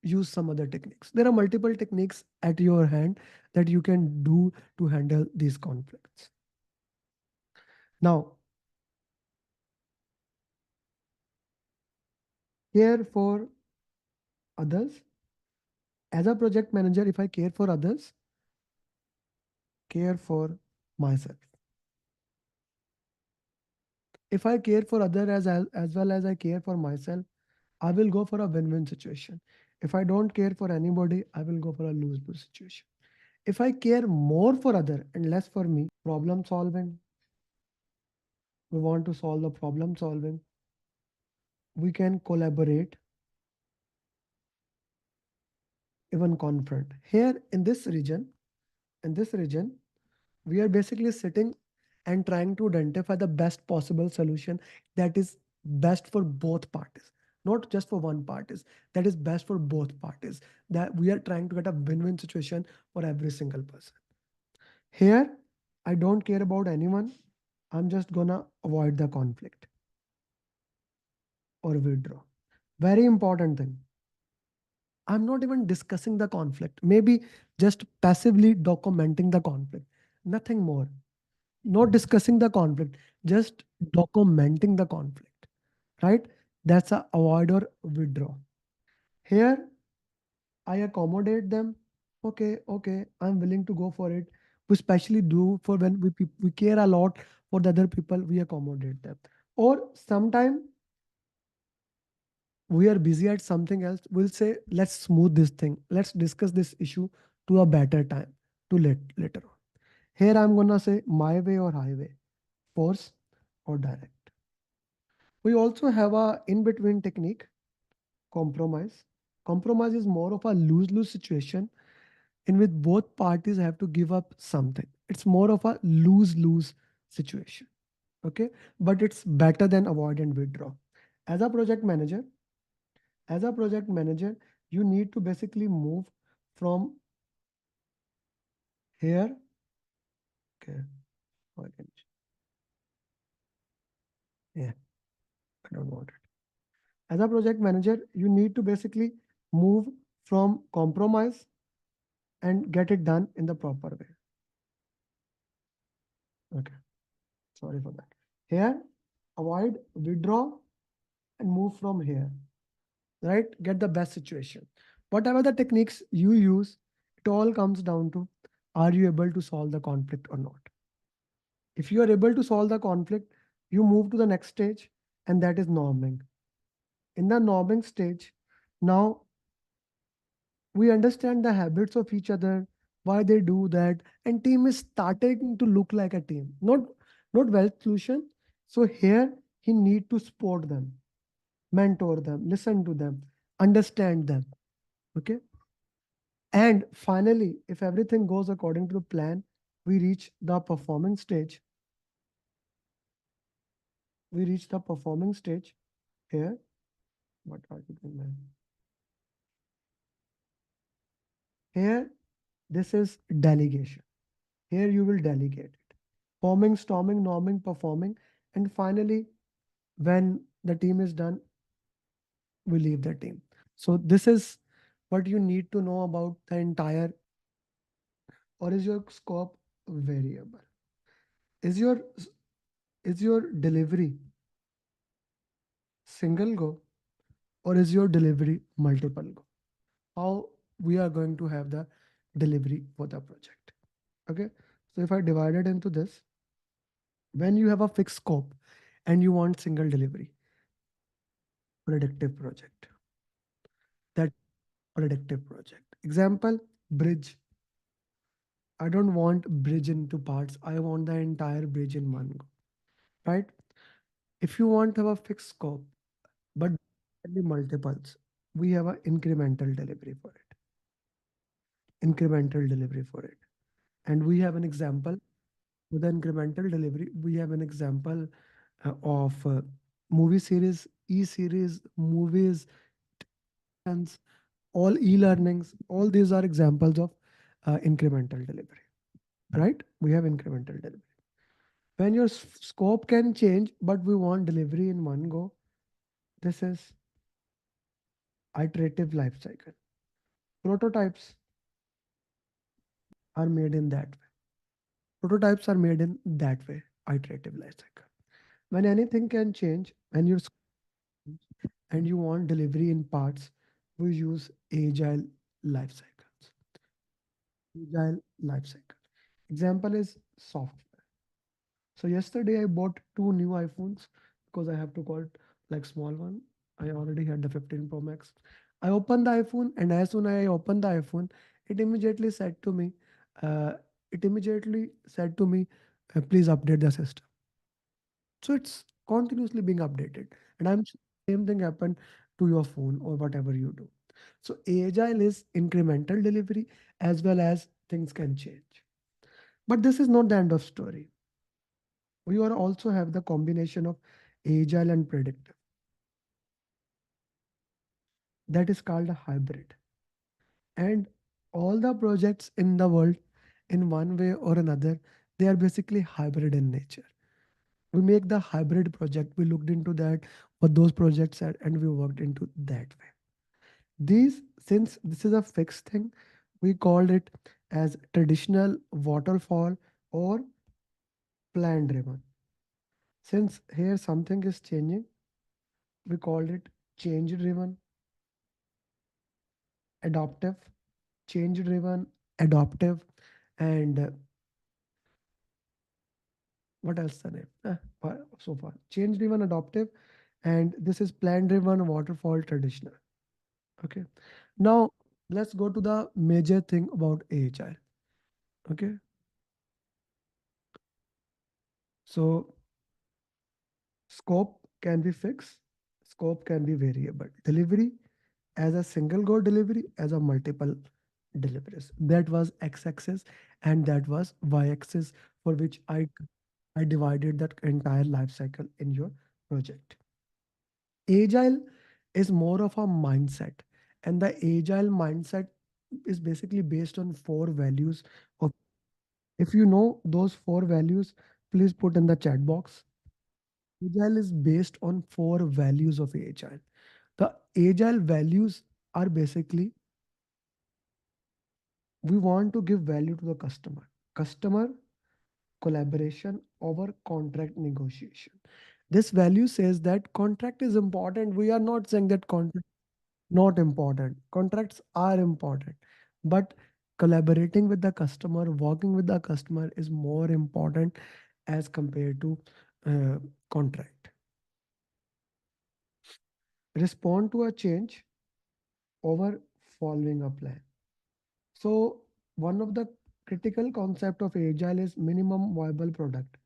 use some other techniques. There are multiple techniques at your hand that you can do to handle these conflicts. Now, care for others. As a project manager, if I care for others, care for myself. If I care for others as well as I care for myself, I will go for a win-win situation. If I don't care for anybody, I will go for a lose-lose situation. If I care more for other and less for me, problem solving. We want to solve the problem solving. We can collaborate, even confront. Here in this region, we are basically sitting and trying to identify the best possible solution that is best for both parties, not just for one parties, that is best for both parties, that we are trying to get a win-win situation for every single person. Here, I don't care about anyone. I'm just gonna avoid the conflict or withdraw. Very important thing. I'm not even discussing the conflict, maybe just passively documenting the conflict, nothing more. Not discussing the conflict, just documenting the conflict, right? That's a avoid or withdraw. Here, I accommodate them. Okay, I'm willing to go for it. We especially do for when we care a lot for the other people, we accommodate them. Or sometime we are busy at something else, we'll say, let's smooth this thing. Let's discuss this issue to a better time, to later on. Here I'm gonna say my way or highway, force or direct. We also have a in-between technique, compromise. Compromise is more of a lose-lose situation in which both parties have to give up something. It's more of a lose-lose situation. Okay, but it's better than avoid and withdraw. As a project manager, As a project manager, you need to basically move from here. Okay, why can't yeah, I don't want it. As a project manager, you need to basically move from compromise and get it done in the proper way. Okay, sorry for that. Here, avoid, withdraw, and move from here. Right? Get the best situation. Whatever the techniques you use, it all comes down to, are you able to solve the conflict or not? If you are able to solve the conflict, you move to the next stage, and that is norming. In the norming stage, now we understand the habits of each other, why they do that, and team is starting to look like a team, not well solution. So here he need to support them, mentor them, listen to them, understand them. Okay. And finally, if everything goes according to the plan, we reach the performing stage. We reach the performing stage here. What are you doing, man? Here, this is delegation. Here you will delegate it. Forming, storming, norming, performing. And finally, when the team is done, we leave the team. So this is what you need to know about the entire, or is your scope variable? Is your is your delivery single go, or is your delivery multiple go? How we are going to have the delivery for the project. Okay. So if I divide it into this, when you have a fixed scope and you want single delivery, predictive project, that predictive project. Example, bridge. I don't want bridge into parts. I want the entire bridge in one go, right? If you want to have a fixed scope, but only multiples, we have an incremental delivery for it. Incremental delivery for it. And we have an example with the incremental delivery. We have an example of movie series, e-series, movies, and all e-learnings. All these are examples of incremental delivery, right? We have incremental delivery. When your scope can change, but we want delivery in one go, this is iterative life cycle. Prototypes are made in that way. Prototypes are made in that way, iterative life cycle. When anything can change, when you're and you want delivery in parts, we use agile life cycles. Agile life cycle. Example is software. So yesterday I bought two new iPhones because I have to call it like small one. I already had the 15 Pro Max. I opened the iPhone, and as soon as I opened the iPhone, it immediately said to me, uh, please update the system. So it's continuously being updated. And I'm sure same thing happened to your phone or whatever you do. So agile is incremental delivery as well as things can change. But this is not the end of story. We are also have the combination of agile and predictive. That is called a hybrid. And all the projects in the world, in one way or another, they are basically hybrid in nature. We make the hybrid project. We looked into that, what those projects are, and we worked into that way. These, since this is a fixed thing, we called it as traditional waterfall or plan driven. Since here something is changing, we called it change driven, adaptive, change driven, adaptive, and what else the name? So far, change driven, adaptive, and this is plan driven, waterfall, traditional. Okay. Now let's go to the major thing about AHI. Okay. So scope can be fixed, scope can be variable. Delivery as a single go delivery, as a multiple deliveries. That was x-axis and that was y-axis for which I divided that entire life cycle in your project. Agile is more of a mindset. And the agile mindset is basically based on four values of, if you know those four values, please put in the chat box. Agile is based on four values of agile. The agile values are basically, we want to give value to the customer. Customer collaboration over contract negotiation. This value says that contract is important. We are not saying that contract not important. Contracts are important, but collaborating with the customer, working with the customer is more important as compared to uh, contract. Respond to a change over following a plan. So one of the critical concept of agile is minimum viable product.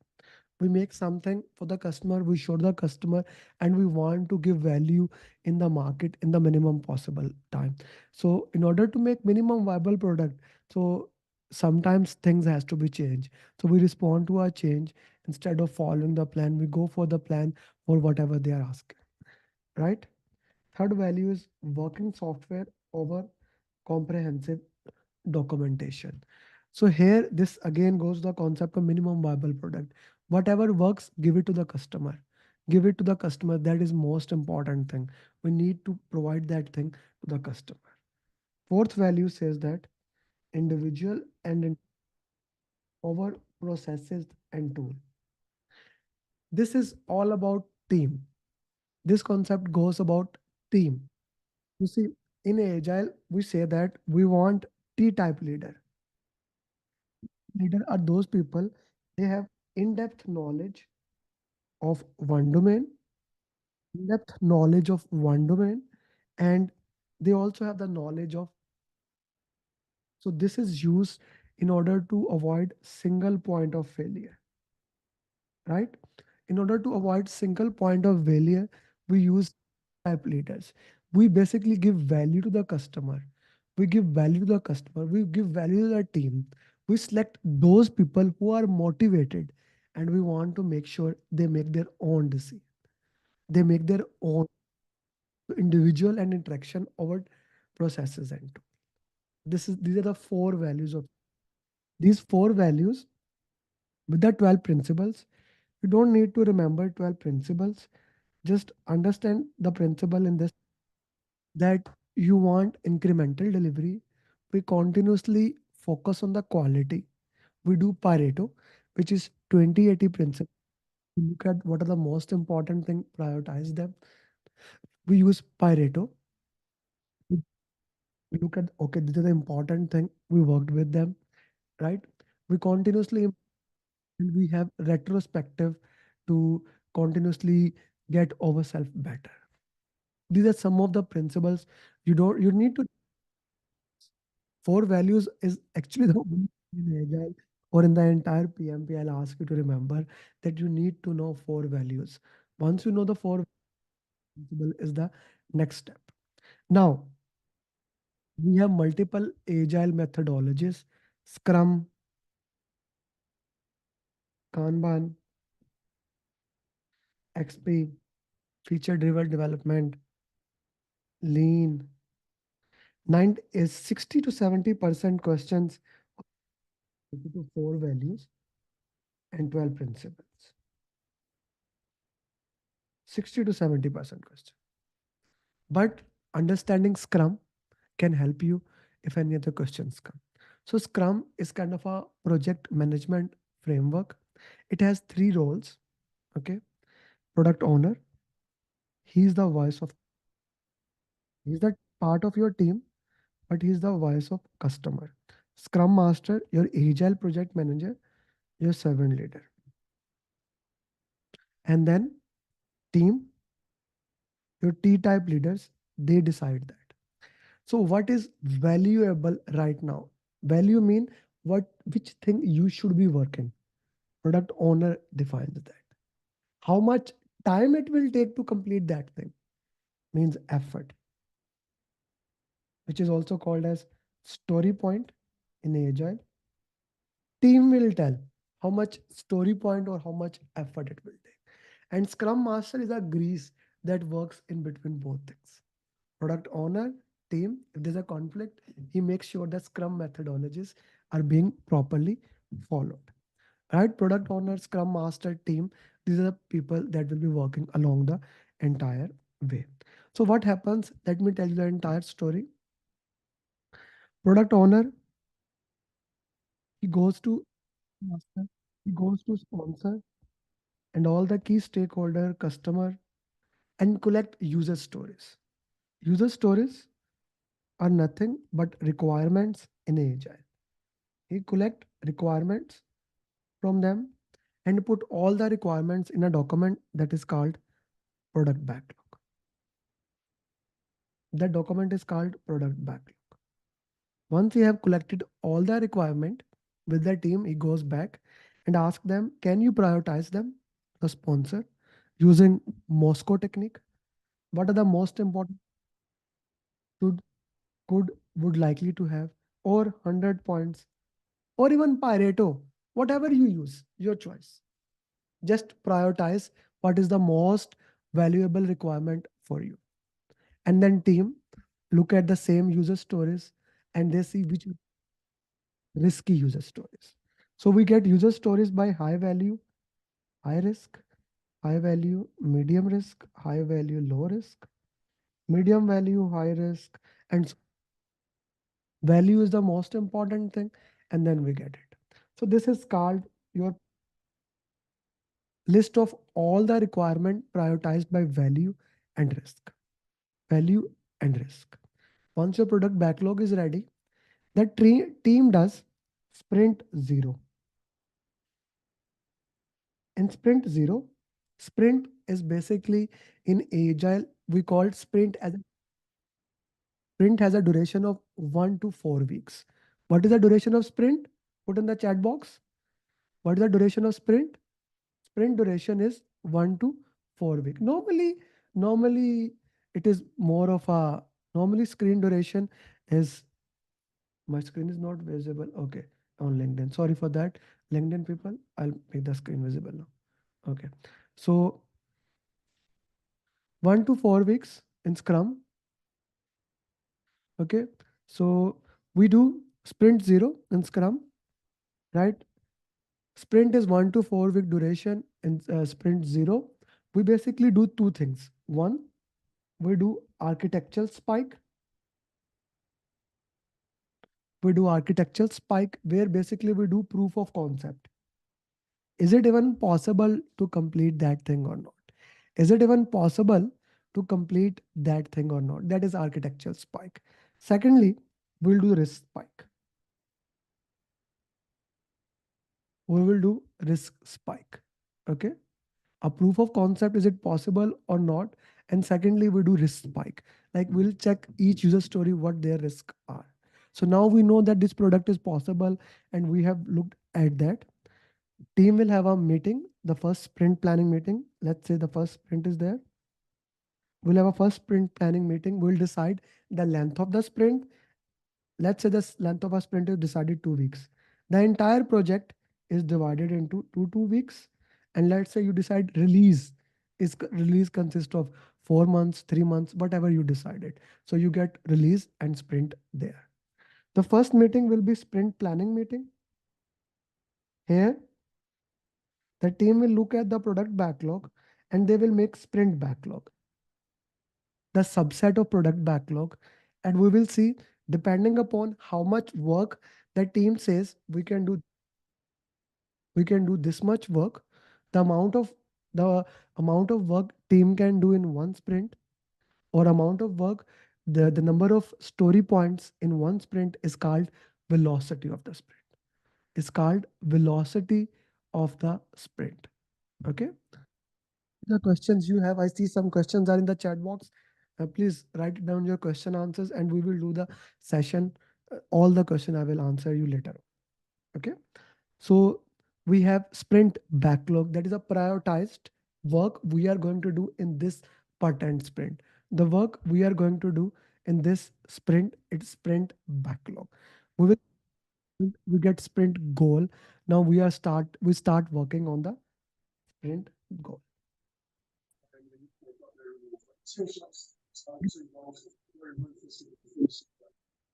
We make something for the customer, we show the customer, and we want to give value in the market in the minimum possible time. So in order to make minimum viable product, so sometimes things has to be changed. So we respond to a change. Instead of following the plan, we go for the plan for whatever they are asking, right? Third value is working software over comprehensive documentation. So here, this again goes the concept of minimum viable product. Whatever works, give it to the customer. Give it to the customer. That is most important thing. We need to provide that thing to the customer. Fourth value says that individual and over processes and tool. This is all about team. This concept goes about team. You see, in Agile, we say that we want T-type leader. Leader are those people, they have in-depth knowledge of one domain, in-depth knowledge of one domain, and they also have the knowledge of. So this is used in order to avoid single point of failure, right? In order to avoid single point of failure, we use type leaders. We basically give value to the customer. We give value to the customer. We give value to the team. We select those people who are motivated, and we want to make sure they make their own decision. They make their own individual and interaction over processes and tool. These are the four values of these four values with the 12 principles. You don't need to remember 12 principles. Just understand the principle in this, that you want incremental delivery. We continuously focus on the quality. We do Pareto, which is 20-80 principle. We look at what are the most important thing, prioritize them. We use Pareto. We look at, okay, this is the important thing. We worked with them, right? We continuously, we have retrospective to continuously get ourselves better. These are some of the principles. You need to, four values is actually the only thing in Agile or in the entire PMP. I'll ask you to remember that you need to know four values. Once you know the four principle is the next step. Now we have multiple Agile methodologies: Scrum, Kanban, XP, feature driven development, Lean. Nine is 60 to 70% questions to four values and 12 principles. 60 to 70% question. But understanding Scrum can help you if any other questions come. So Scrum is kind of a project management framework. It has three roles. Okay. Product owner. He's the voice of, he's the part of your team, but he's the voice of customer. Scrum master, your agile project manager, your servant leader. And then team, your T-type leaders, they decide that. So what is valuable right now? Value mean what, which thing you should be working. Product owner defines that. How much time it will take to complete that thing means effort, which is also called as story point in Agile. Team will tell how much story point or how much effort it will take. And Scrum Master is a grease that works in between both things. Product owner, team, if there's a conflict, he makes sure that Scrum methodologies are being properly followed. Right? Product owner, Scrum master, team, these are the people that will be working along the entire way. So what happens? Let me tell you the entire story. Product owner, he goes to master, he goes to sponsor and all the key stakeholder, customer, and collect user stories. User stories are nothing but requirements in Agile. He collect requirements from them and put all the requirements in a document that is called product backlog. That document is called product backlog. Once you have collected all the requirement with the team, he goes back and asks them, can you prioritize them? The sponsor using Moscow technique. What are the most important should, could, would likely to have, or 100 points, or even Pareto, whatever you use, your choice. Just prioritize what is the most valuable requirement for you. And then team look at the same user stories and they see which risky user stories. So we get user stories by high value, high risk, high value, medium risk, high value, low risk, medium value, high risk, and value is the most important thing, and then we get it. So this is called your list of all the requirement prioritized by value and risk. Value and risk. Once your product backlog is ready, the team does sprint zero. In sprint zero, sprint is basically in agile, we call it sprint has a duration of 1 to 4 weeks. What is the duration of sprint? Put in the chat box. What is the duration of sprint? Sprint duration is 1 to 4 weeks. Normally it is more of a normally screen duration is my screen is not visible. Okay, on LinkedIn. Sorry for that. LinkedIn people, I'll make the screen visible now. Okay. So 1 to 4 weeks in Scrum. Okay. So we do sprint zero in Scrum, right? Sprint is 1 to 4 week duration in sprint zero. We basically do two things. One, we do architectural spike. We do architectural spike where basically we do proof of concept. Is it even possible to complete that thing or not? Is it even possible to complete that thing or not? That is architectural spike. Secondly, we'll do risk spike. We will do risk spike. Okay. A proof of concept, is it possible or not? And secondly, we do risk spike. Like we'll check each user story, what their risks are. So now we know that this product is possible and we have looked at that. Team will have a meeting, the first sprint planning meeting. Let's say the first sprint is there. We'll have a first sprint planning meeting. We'll decide the length of the sprint. Let's say the length of a sprint is decided 2 weeks. The entire project is divided into two weeks. And let's say you decide release consists of 4 months, 3 months, whatever you decided. So you get release and sprint there. The first meeting will be sprint planning meeting. Here, the team will look at the product backlog and they will make sprint backlog, the subset of product backlog. And we will see, depending upon how much work the team says we can do this much work, the amount of work team can do in one sprint, or amount of work, the number of story points in one sprint is called velocity of the sprint. It's called velocity of the sprint. Okay. The questions you have, I see some questions are in the chat box. Please write down your question answers and we will do the session. All the question I will answer you later. Okay. So we have sprint backlog, that is a prioritized work we are going to do in this part and sprint. The work we are going to do in this sprint, it's sprint backlog. We will we get sprint goal. Now we start working on the sprint goal.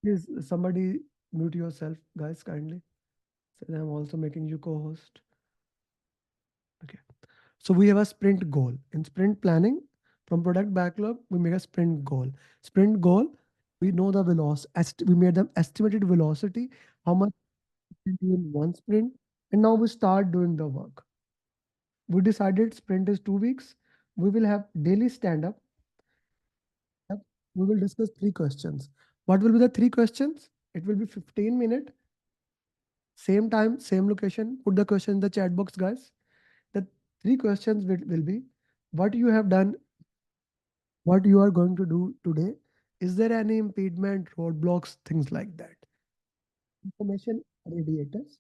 Please, somebody mute yourself, guys, kindly. So I'm also making you co-host. Okay. So we have a sprint goal. In sprint planning, from product backlog, we make a sprint goal. Sprint goal, we know the velocity. We made the estimated velocity, how much we do in one sprint, and now we start doing the work. We decided sprint is 2 weeks. We will have daily stand up. We will discuss three questions. What will be the three questions? It will be 15-minute, same time, same location. Put the question in the chat box, guys. The three questions will be what you have done, what you are going to do today. Is there any impediment, roadblocks, things like that? Information radiators.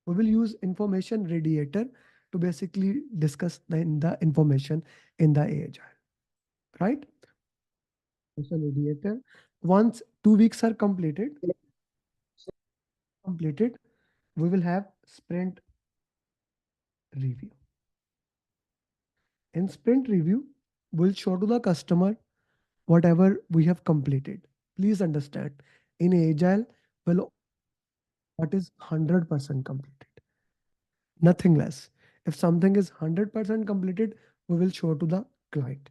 We will use information radiator to basically discuss the information in the agile, right? Information radiator. Once 2 weeks are completed, we will have sprint review. In sprint review, we'll show to the customer whatever we have completed. Please understand, in agile, well, what is 100% completed? Nothing less. If something is 100% completed, we will show to the client.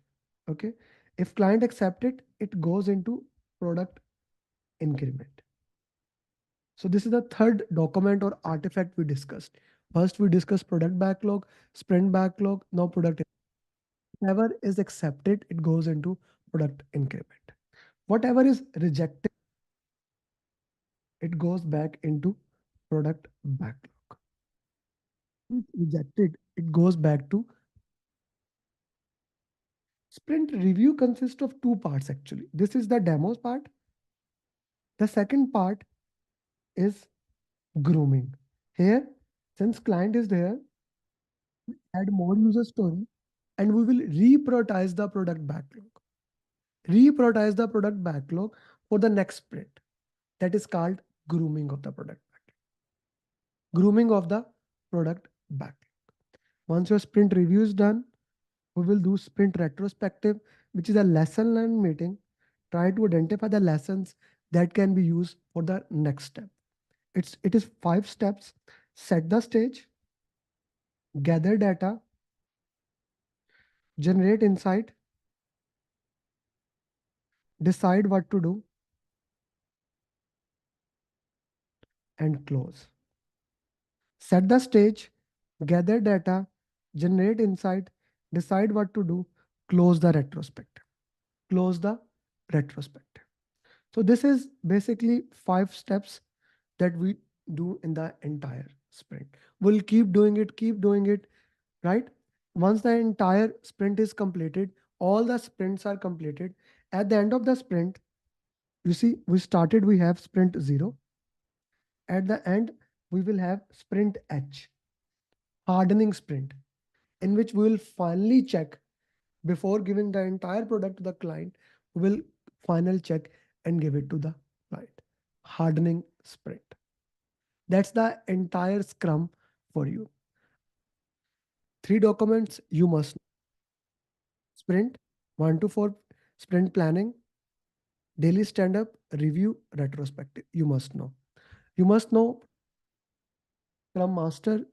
Okay. If client accept it, it goes into product increment. So this is the third document or artifact we discussed. First, we discussed product backlog, sprint backlog, now product. Whatever is accepted, it goes into product increment. Whatever is rejected, it goes back into product backlog. Rejected, it goes back to sprint review. Consists of two parts actually. This is the demos part. The second part is grooming. Here, since client is there, add more user story and we will reprioritize the product backlog. Reprioritize the product backlog for the next sprint. That is called grooming of the product backlog. Grooming of the product backlog. Once your sprint review is done, we will do sprint retrospective, which is a lesson learned meeting. Try to identify the lessons that can be used for the next step. It is 5 steps. Set the stage, gather data, generate insight, decide what to do, and close. Set the stage, gather data, generate insight, decide what to do, close the retrospective. Close the retrospective. So this is basically 5 steps that we do in the entire sprint. We'll keep doing it, right? Once the entire sprint is completed, all the sprints are completed. At the end of the sprint, you see, we have sprint 0. At the end, we will have sprint H, hardening sprint, in which we will finally check before giving the entire product to the client. We will final check and give it to the client. Hardening sprint. That's the entire scrum for you. 3 documents you must know. Sprint 1 to 4, sprint planning, daily stand up, review, retrospective. You must know. You must know Scrum Master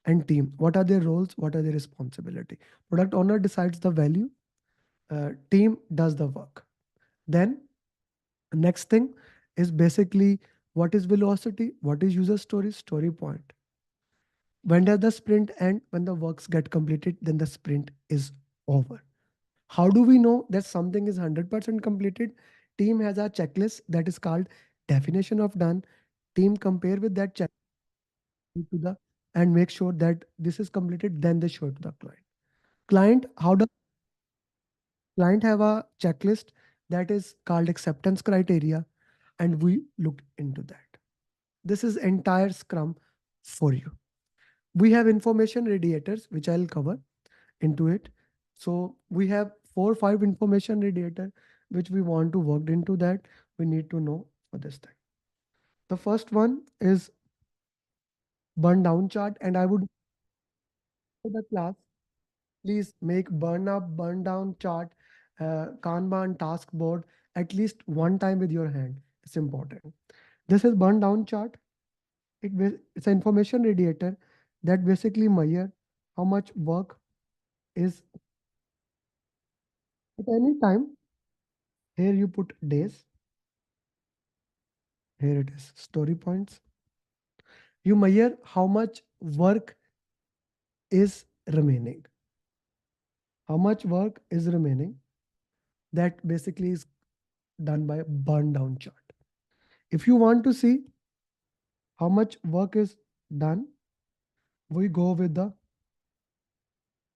and team. What are their roles? What are their responsibility? Product owner decides the value. Team does the work. Then next thing is basically what is velocity? What is user story? Story point. When does the sprint end? When the works get completed, then the sprint is over. How do we know that something is 100% completed? Team has a checklist that is called definition of done. Team compare with that checklist to the and make sure that this is completed, then they show it to the client. How does client have a checklist that is called acceptance criteria, and we looked into that. This is entire scrum for you. We have information radiators, which I'll cover into it. So we have 4 or 5 information radiator, which we want to work into that. We need to know for this thing. The first one is burn down chart, and I would for the class, please make burn up, burn down chart Kanban task board at least one time with your hand. It's important. This is burn down chart. It's an information radiator that basically measure how much work is at any time. Here you put days. Here it is, story points. You measure how much work is remaining. How much work is remaining? That basically is done by a burn down chart. If you want to see how much work is done, we go with the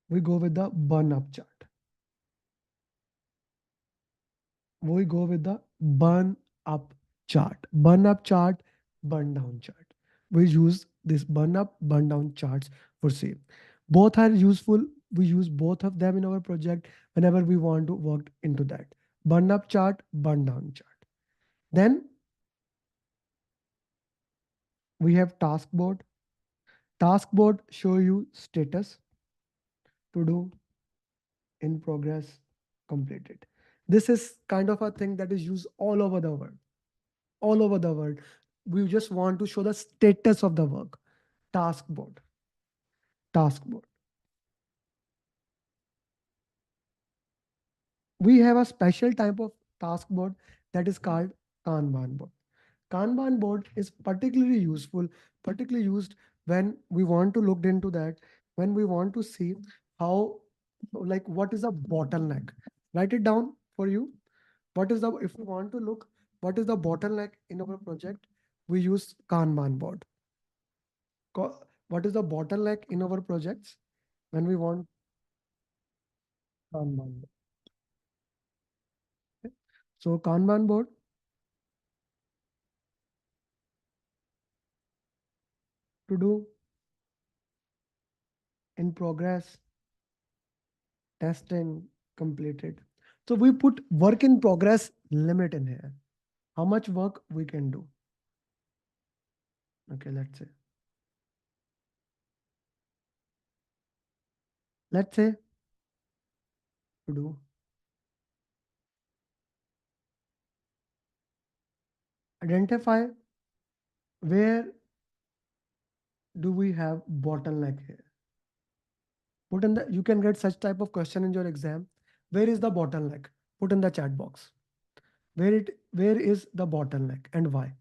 burn up chart. We go with the burn up chart. Burn up chart, burn down chart. We use this burn up, burn down charts for same. Both are useful. We use both of them in our project whenever we want to work into that. Burn up chart, burn down chart. Then we have task board. Task board show you status, to do, in progress, completed. This is kind of a thing that is used all over the world. All over the world. We just want to show the status of the work. Task board. Task board. We have a special type of task board that is called Kanban board. Kanban board is particularly useful, particularly used when we want to look into that, when we want to see how, like, what is a bottleneck. Write it down for you. What is the, if we want to look, what is the bottleneck in our project, we use Kanban board. What is the bottleneck in our projects when we want Kanban board? Okay. So Kanban board, to do, in progress, testing, completed. So we put work in progress limit in here. How much work we can do? Okay, let's say to do, identify where do we have bottleneck here. Put in the, you can get such type of question in your exam. Where is the bottleneck? Put in the chat box. Where is the bottleneck and why?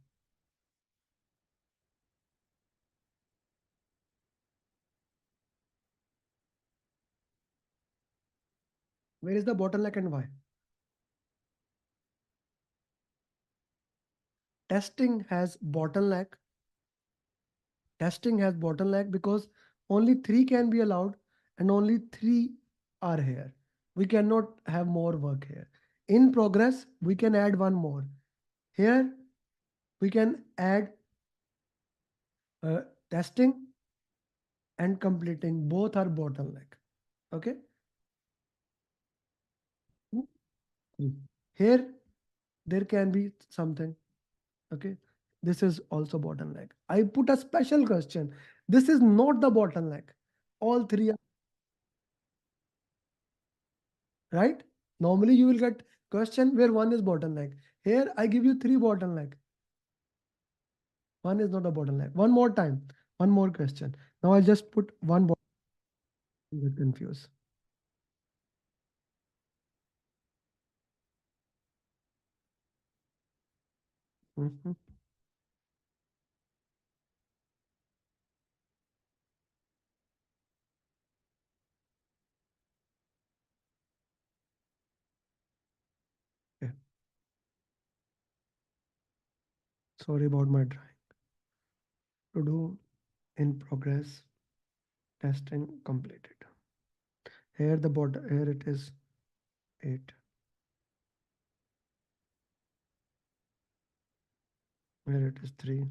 Where is the bottleneck and why? Testing has bottleneck. Testing has bottleneck because only 3 can be allowed and only 3 are here. We cannot have more work here. In progress, we can add one more. Here, we can add uh, testing and completing. Both are bottleneck. Okay. Here, there can be something. Okay. This is also bottleneck. I put a special question. This is not the bottleneck. All 3 are right. Normally you will get question where 1 is bottleneck. Here I give you 3 bottleneck. 1 is not a bottleneck. One more time. One more question. Now I just put one bottleneck. You get confused. Mhm. Okay. Sorry about my drawing. To do, in progress, testing completed. Here the bottom, here it is 8. Here it is 3.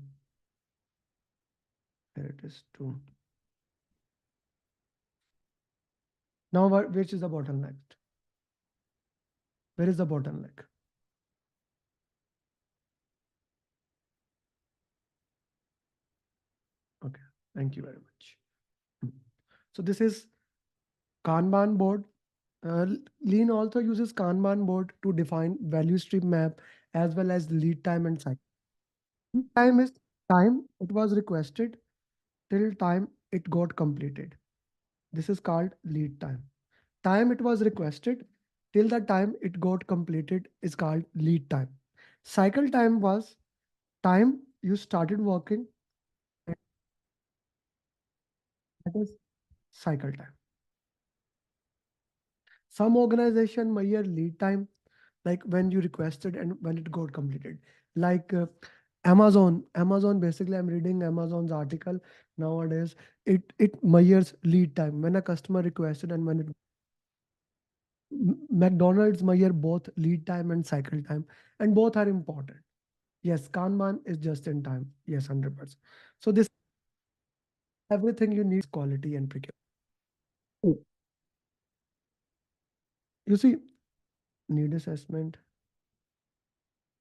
Here it is 2. Now which is the bottleneck? Where is the bottleneck? Okay. Thank you very much. So this is Kanban board. Lean also uses Kanban board to define value stream map as well as lead time and cycle. Lead time is time it was requested till time it got completed. This is called lead time. Time it was requested till the time it got completed is called lead time. Cycle time was time you started working, and that is cycle time. Some organization measure lead time like when you requested and when it got completed. Like Amazon basically I'm reading Amazon's article nowadays. It measures lead time when a customer requested and when it McDonald's measure both lead time and cycle time, and both are important. Yes, Kanban is just in time. Yes, 100%. So this everything you need quality and procurement. Oh, you see, need assessment,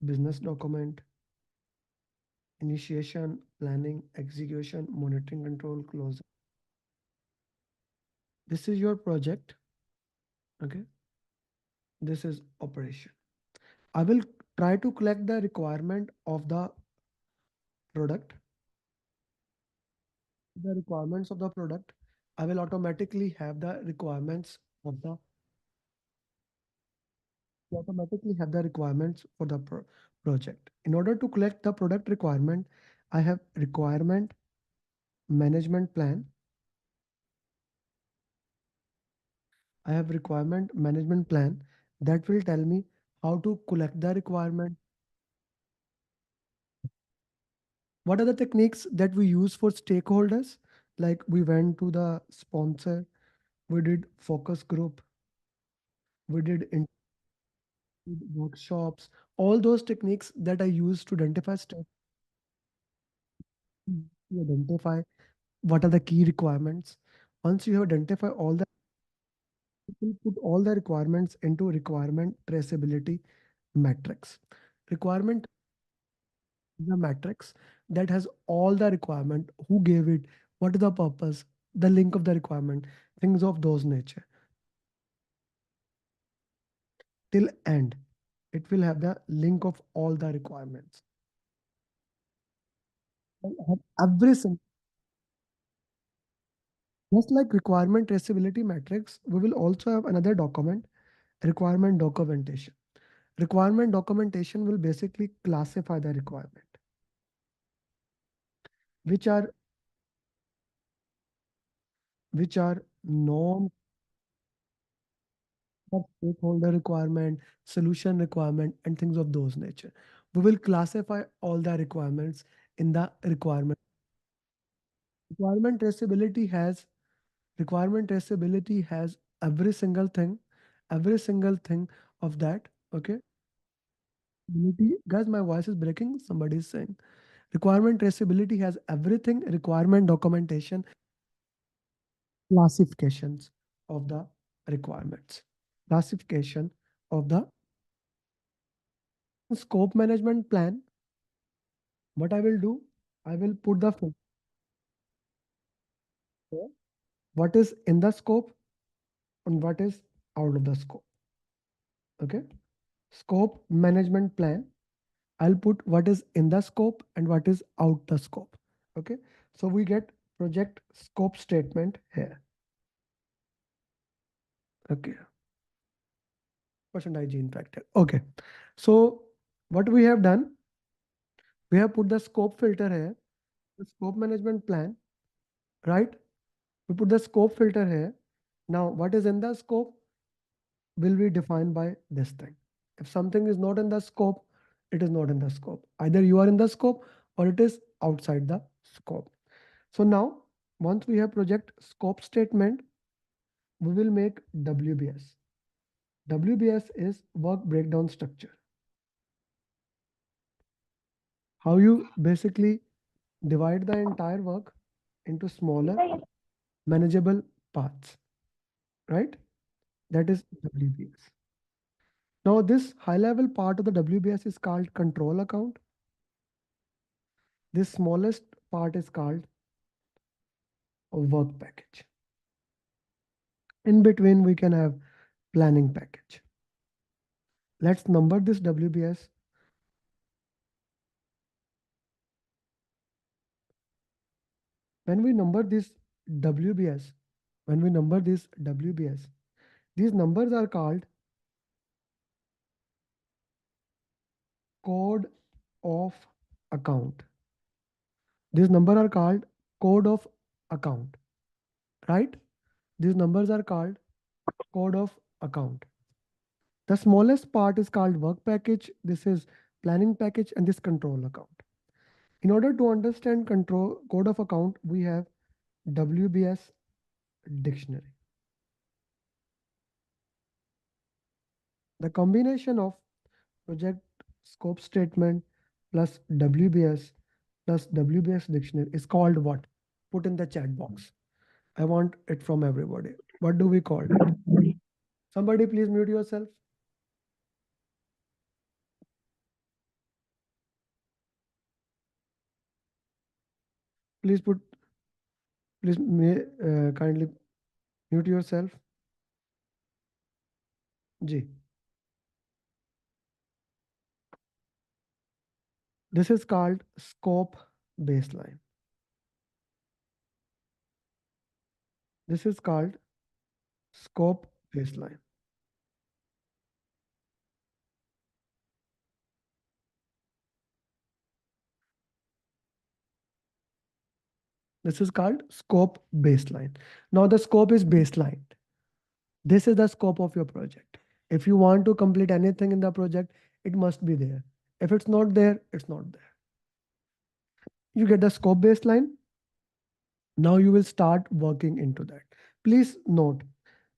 business document, initiation, planning, execution, monitoring, control, closing. This is your project. Okay. This is operation. I will try to collect the requirement of the product. The requirements of the product. I will automatically have the requirements of the automatically have the requirements for the project. In order to collect the product requirement, I have requirement management plan. I have requirement management plan that will tell me how to collect the requirement. What are the techniques that we use for stakeholders? Like we went to the sponsor, we did focus group, we did workshops, all those techniques that I use to identify to identify what are the key requirements. Once you have identified all the, you will put all the requirements into requirement traceability matrix. Requirement is a matrix that has all the requirement, who gave it, what is the purpose, the link of the requirement, things of those nature. Till end, it will have the link of all the requirements. And have every single, just like requirement traceability matrix, we will also have another document, requirement documentation. Requirement documentation will basically classify the requirement, which are known for stakeholder requirement, solution requirement, and things of those nature. We will classify all the requirements in the requirement. Requirement traceability has requirement traceability has every single thing of that. Okay. Guys, my voice is breaking. Somebody is saying requirement traceability has everything, requirement documentation, classifications of the requirements, classification of the scope management plan. What I will do, I will put the filter, what is in the scope and what is out of the scope. Okay. Scope management plan. I'll put what is in the scope and what is out the scope. Okay. So we get project scope statement here. Okay. Percent hygiene factor. Okay. So what we have done, we have put the scope filter here, the scope management plan, right? We put the scope filter here. Now, what is in the scope will be defined by this thing. If something is not in the scope, it is not in the scope. Either you are in the scope or it is outside the scope. So now, once we have project scope statement, we will make WBS. WBS is work breakdown structure. How you basically divide the entire work into smaller, manageable parts, right? That is WBS. Now, this high level part of the WBS is called control account. This smallest part is called a work package. In between, we can have planning package. Let's number this WBS. When we number this WBS, when we number this WBS, these numbers are called code of account. These numbers are called code of account, right? These numbers are called code of account. The smallest part is called work package. This is planning package and this control account. In order to understand control code of account, we have WBS dictionary. The combination of project scope statement plus WBS plus WBS dictionary is called what? Put in the chat box. I want it from everybody. What do we call it? Somebody please mute yourself. Please put, please kindly mute yourself. G. This is called scope baseline. This is called scope baseline. This is called scope baseline. Now the scope is baseline. This is the scope of your project. If you want to complete anything in the project, it must be there. If it's not there, it's not there. You get the scope baseline. Now you will start working into that. Please note,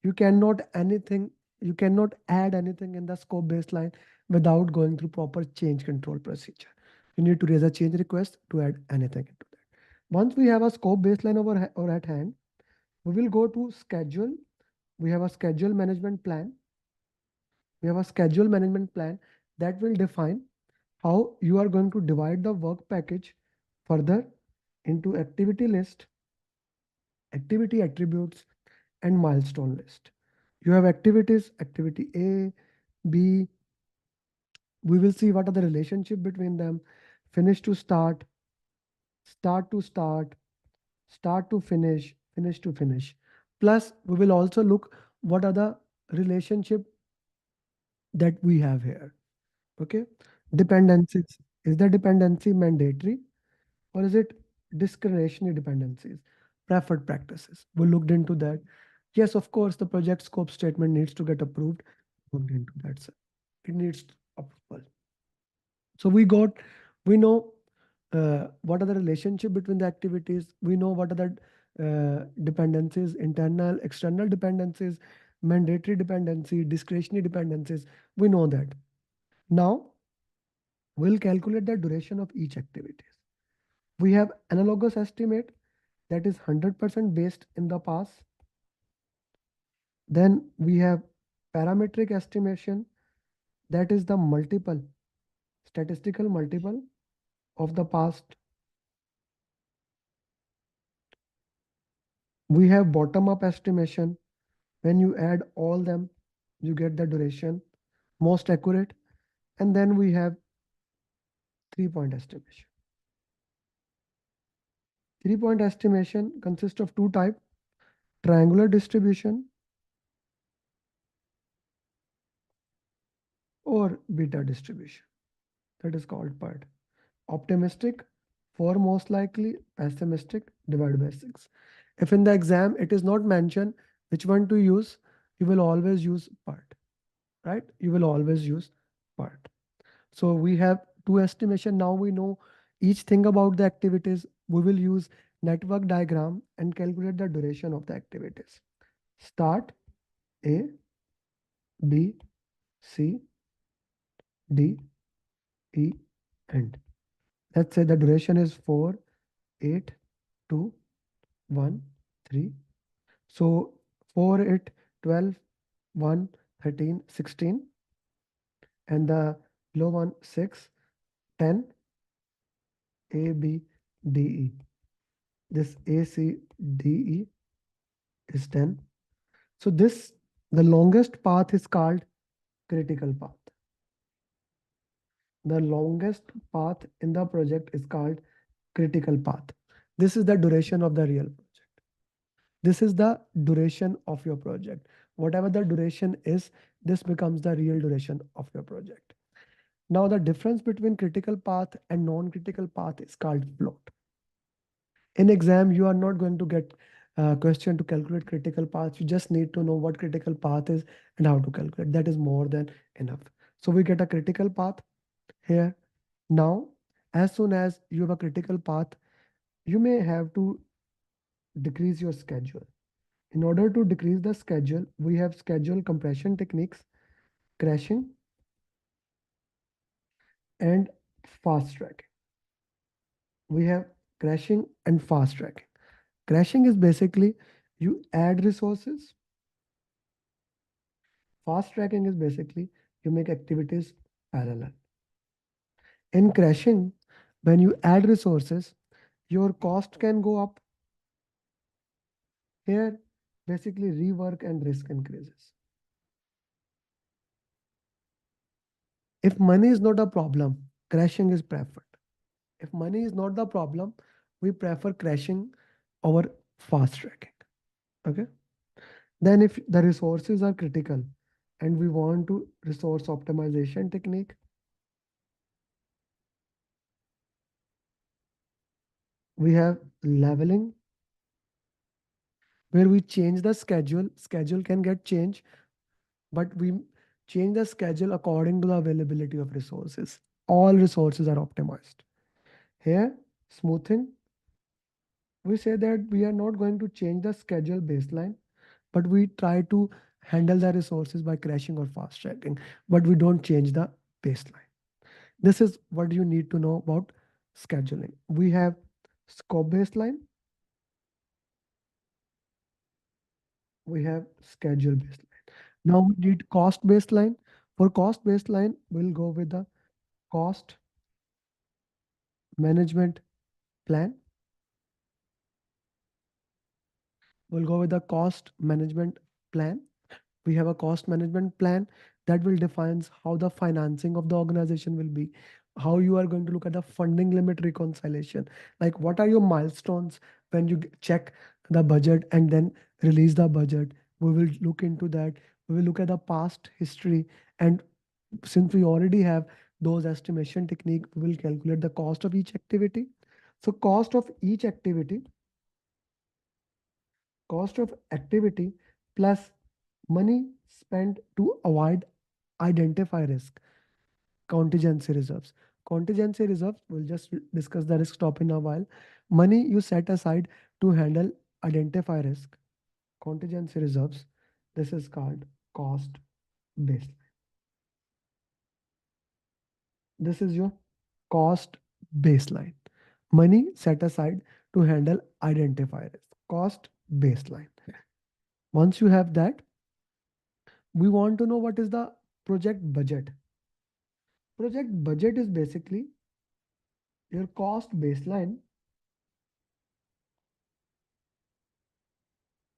you cannot add anything in the scope baseline without going through proper change control procedure. You need to raise a change request to add anything into that. Once we have a scope baseline over or at hand, we will go to schedule. We have a schedule management plan. We have a schedule management plan that will define how you are going to divide the work package further into activity list, activity attributes, and milestone list. You have activities, activity A, B. We will see what are the relationship between them, finish to start, start to start, start to finish, finish to finish. Plus, we will also look what are the relationship that we have here. Okay. Dependencies. Is the dependency mandatory or is it discretionary dependencies? Preferred practices. We looked into that. Yes, of course, the project scope statement needs to get approved. Looked into that, sir. It needs approval. So we know what are the relationship between the activities. We know what are the dependencies, internal, external dependencies, mandatory dependency, discretionary dependencies. We know that. Now, we'll calculate the duration of each activity. We have analogous estimate that is 100% based in the past. Then we have parametric estimation that is the multiple, statistical multiple of the past. We have bottom-up estimation. When you add all them, you get the duration most accurate. And then we have 3-point estimation. 3-point estimation consists of two types: triangular distribution or beta distribution. That is called PERT. Optimistic, 4 most likely, pessimistic, divided by 6. If in the exam it is not mentioned which one to use, you will always use PERT, right? You will always use PERT. So we have two estimation. Now we know each thing about the activities. We will use network diagram and calculate the duration of the activities. Start, A, B, C, D, E, end. Let's say the duration is 4, 8, 2, 1, 3. So 4, 8, 12, 1, 13, 16. And the low one, 6, 10, A, B, D, E. This A, C, D, E is 10. So this The longest path is called critical path. The longest path in the project is called critical path. This is the duration of the real project. This is the duration of your project. Whatever the duration is, this becomes the real duration of your project. Now, the difference between critical path and non-critical path is called float. In exam, you are not going to get a question to calculate critical path. You just need to know what critical path is and how to calculate. That is more than enough. So we get a critical path here. Now, as soon as you have a critical path, you may have to decrease your schedule. In order to decrease the schedule, we have schedule compression techniques, crashing, and fast tracking. We have crashing and fast tracking. Crashing is basically you add resources. Fast tracking is basically you make activities parallel. In crashing, when you add resources, your cost can go up. Here, basically rework and risk increases. If money is not a problem, crashing is preferred. If money is not the problem, we prefer crashing over fast tracking. Okay. Then if the resources are critical and we want to resource optimization technique, we have leveling where we change the schedule. Schedule can get changed, but we change the schedule according to the availability of resources. All resources are optimized. Here, smoothing, we say that we are not going to change the schedule baseline, but we try to handle the resources by crashing or fast tracking, but we don't change the baseline. This is what you need to know about scheduling. We have scope baseline, we have schedule baseline. Now we need cost baseline. For cost baseline, we'll go with the cost management plan. We'll go with the cost management plan. We have a cost management plan that will defines how the financing of the organization will be, how you are going to look at the funding limit reconciliation, like what are your milestones when you check the budget and then release the budget. We will look into that. We will look at the past history, and since we already have those estimation technique, we will calculate the cost of each activity. So cost of activity plus money spent to avoid identify risk, contingency reserves. Contingency reserves, we'll just discuss the risk top in a while. Money you set aside to handle identify risk, contingency reserves. This is called cost baseline. This is your cost baseline. Money set aside to handle identify risk, cost baseline. Once you have that, we want to know what is the project budget. Project budget is basically your cost baseline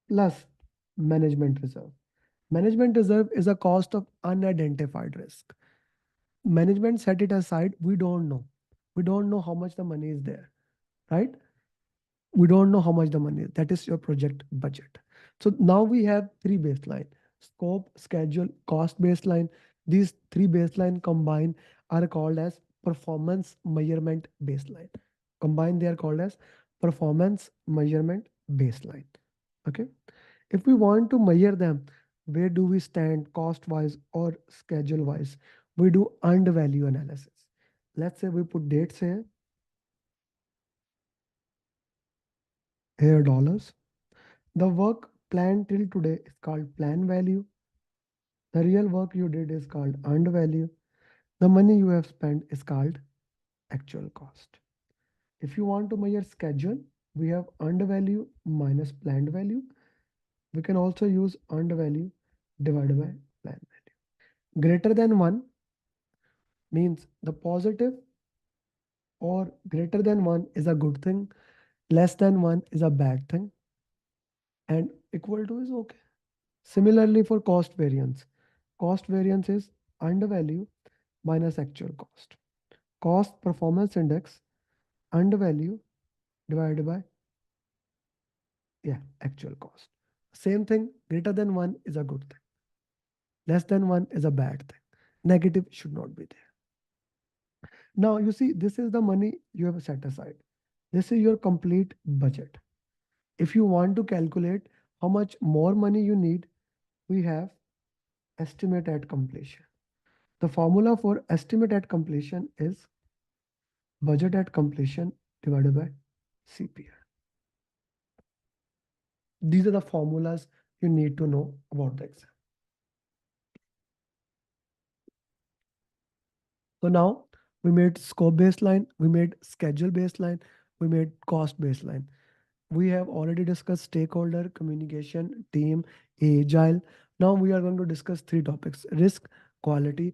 plus management reserve. Management reserve is a cost of unidentified risk. Management set it aside. We don't know. We don't know how much the money is there, right? We don't know how much the money is. That is your project budget. So now we have three baseline: scope, schedule, cost baseline. These three baseline combined are called as performance measurement baseline. Combined, they are called as performance measurement baseline. Okay. If we want to measure them, where do we stand cost wise or schedule wise? We do earned value analysis. Let's say we put dates here dollars. The work planned till today is called plan value. The real work you did is called earned value. The money you have spent is called actual cost. If you want to measure schedule, we have earned value minus planned value. We can also use earned value divided by planned value. Greater than 1 means the positive, or greater than 1 is a good thing, less than 1 is a bad thing, and equal to is okay. Similarly, for cost variance is undervalue minus actual cost. Cost performance index, undervalue divided by, yeah, actual cost. Same thing, greater than 1 is a good thing. Less than 1 is a bad thing. Negative should not be there. Now, you see, this is the money you have set aside. This is your complete budget. If you want to calculate how much more money you need, we have estimate at completion. The formula for estimate at completion is budget at completion divided by CPR. These are the formulas you need to know about the exam. So now we made scope baseline, we made schedule baseline, we made cost baseline. We have already discussed stakeholder, communication, team, agile. Now we are going to discuss three topics: risk, quality,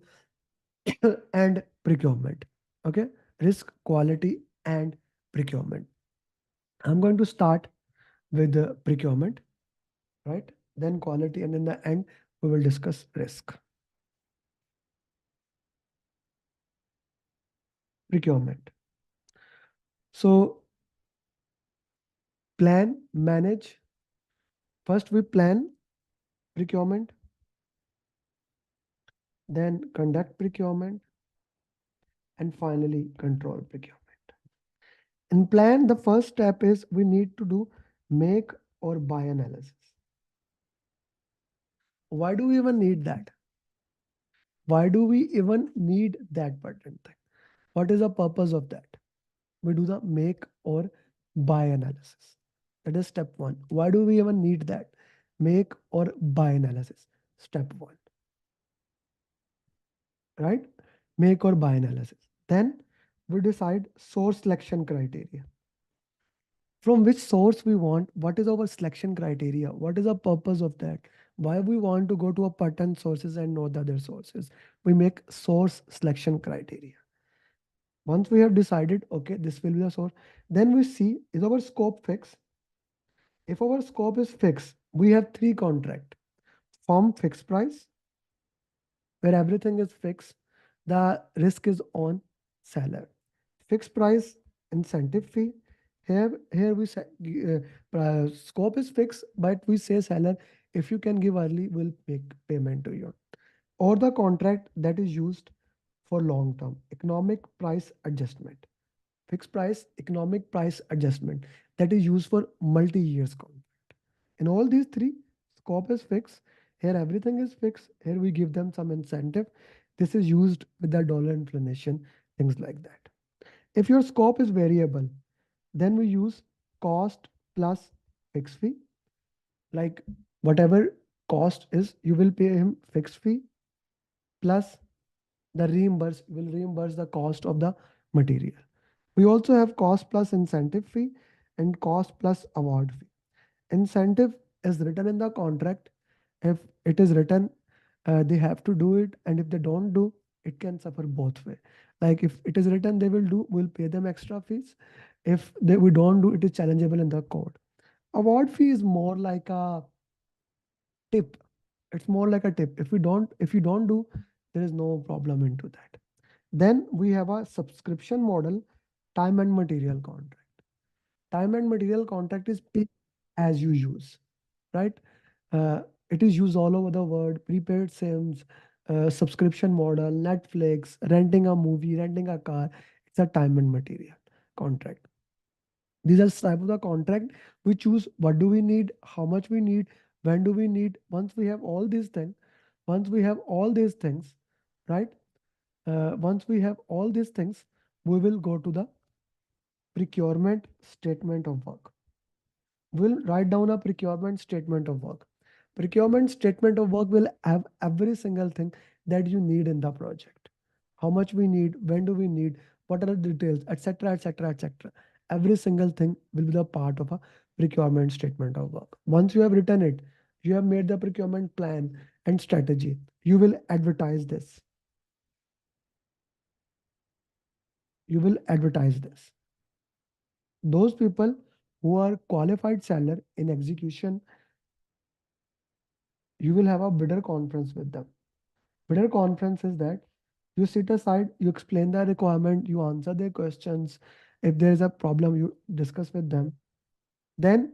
and procurement. Okay, risk, quality, and procurement. I'm going to start with the procurement, right? Then quality, and in the end, we will discuss risk. Procurement. So plan, manage. First, we plan procurement, then conduct procurement, and finally control procurement. In plan, the first step is we need to do make or buy analysis. Why do we even need that? Why do we even need that pattern thing? What is the purpose of that? We do the make or buy analysis. That is step one. Why do we even need that? Make or buy analysis. Step one, right? Make or buy analysis. Then we decide source selection criteria. From which source we want, what is our selection criteria, what is the purpose of that, why we want to go to a pattern sources and not the other sources. We make source selection criteria. Once we have decided, okay, this will be the source, then we see, is our scope fixed? If our scope is fixed, we have three contract: firm fixed price, where everything is fixed, the risk is on seller; fixed price incentive fee. Here we say scope is fixed, but we say seller, if you can give early, we'll make payment to you. Or the contract that is used for long term, economic price adjustment. Fixed price, economic price adjustment, that is used for multi years contract. In all these three, scope is fixed. Here everything is fixed. Here we give them some incentive. This is used with the dollar inflation, things like that. If your scope is variable, then we use cost plus fixed fee. Like whatever cost is, you will pay him fixed fee plus the reimburse will reimburse the cost of the material. We also have cost plus incentive fee and cost plus award fee. Incentive is written in the contract. If it is written, they have to do it, and if they don't do, it can suffer both way. Like if it is written they will do, we'll pay them extra fees. If we don't do, it is challengeable in the court. Award fee is more like a tip. It's more like a tip. If you don't do, there is no problem into that. Then we have a subscription model, time and material contract. Time and material contract is pay as you use, right? It is used all over the world. Prepaid SIMs, subscription model, Netflix, renting a movie, renting a car. It's a time and material contract. These are type of the contract. We choose what do we need, how much we need, when do we need. Once we have all these things, right? Once we have all these things, we will go to the procurement statement of work. We'll write down a procurement statement of work. Procurement statement of work will have every single thing that you need in the project. How much we need, when do we need, what are the details, etc., etc., etc. Every single thing will be the part of a procurement statement of work. Once you have written it, you have made the procurement plan and strategy. You will advertise this. You will advertise this. Those people who are qualified seller in execution You will have a bidder conference with them. Bidder conference is that you sit aside, you explain the requirement, you answer their questions. If there is a problem, you discuss with them. Then,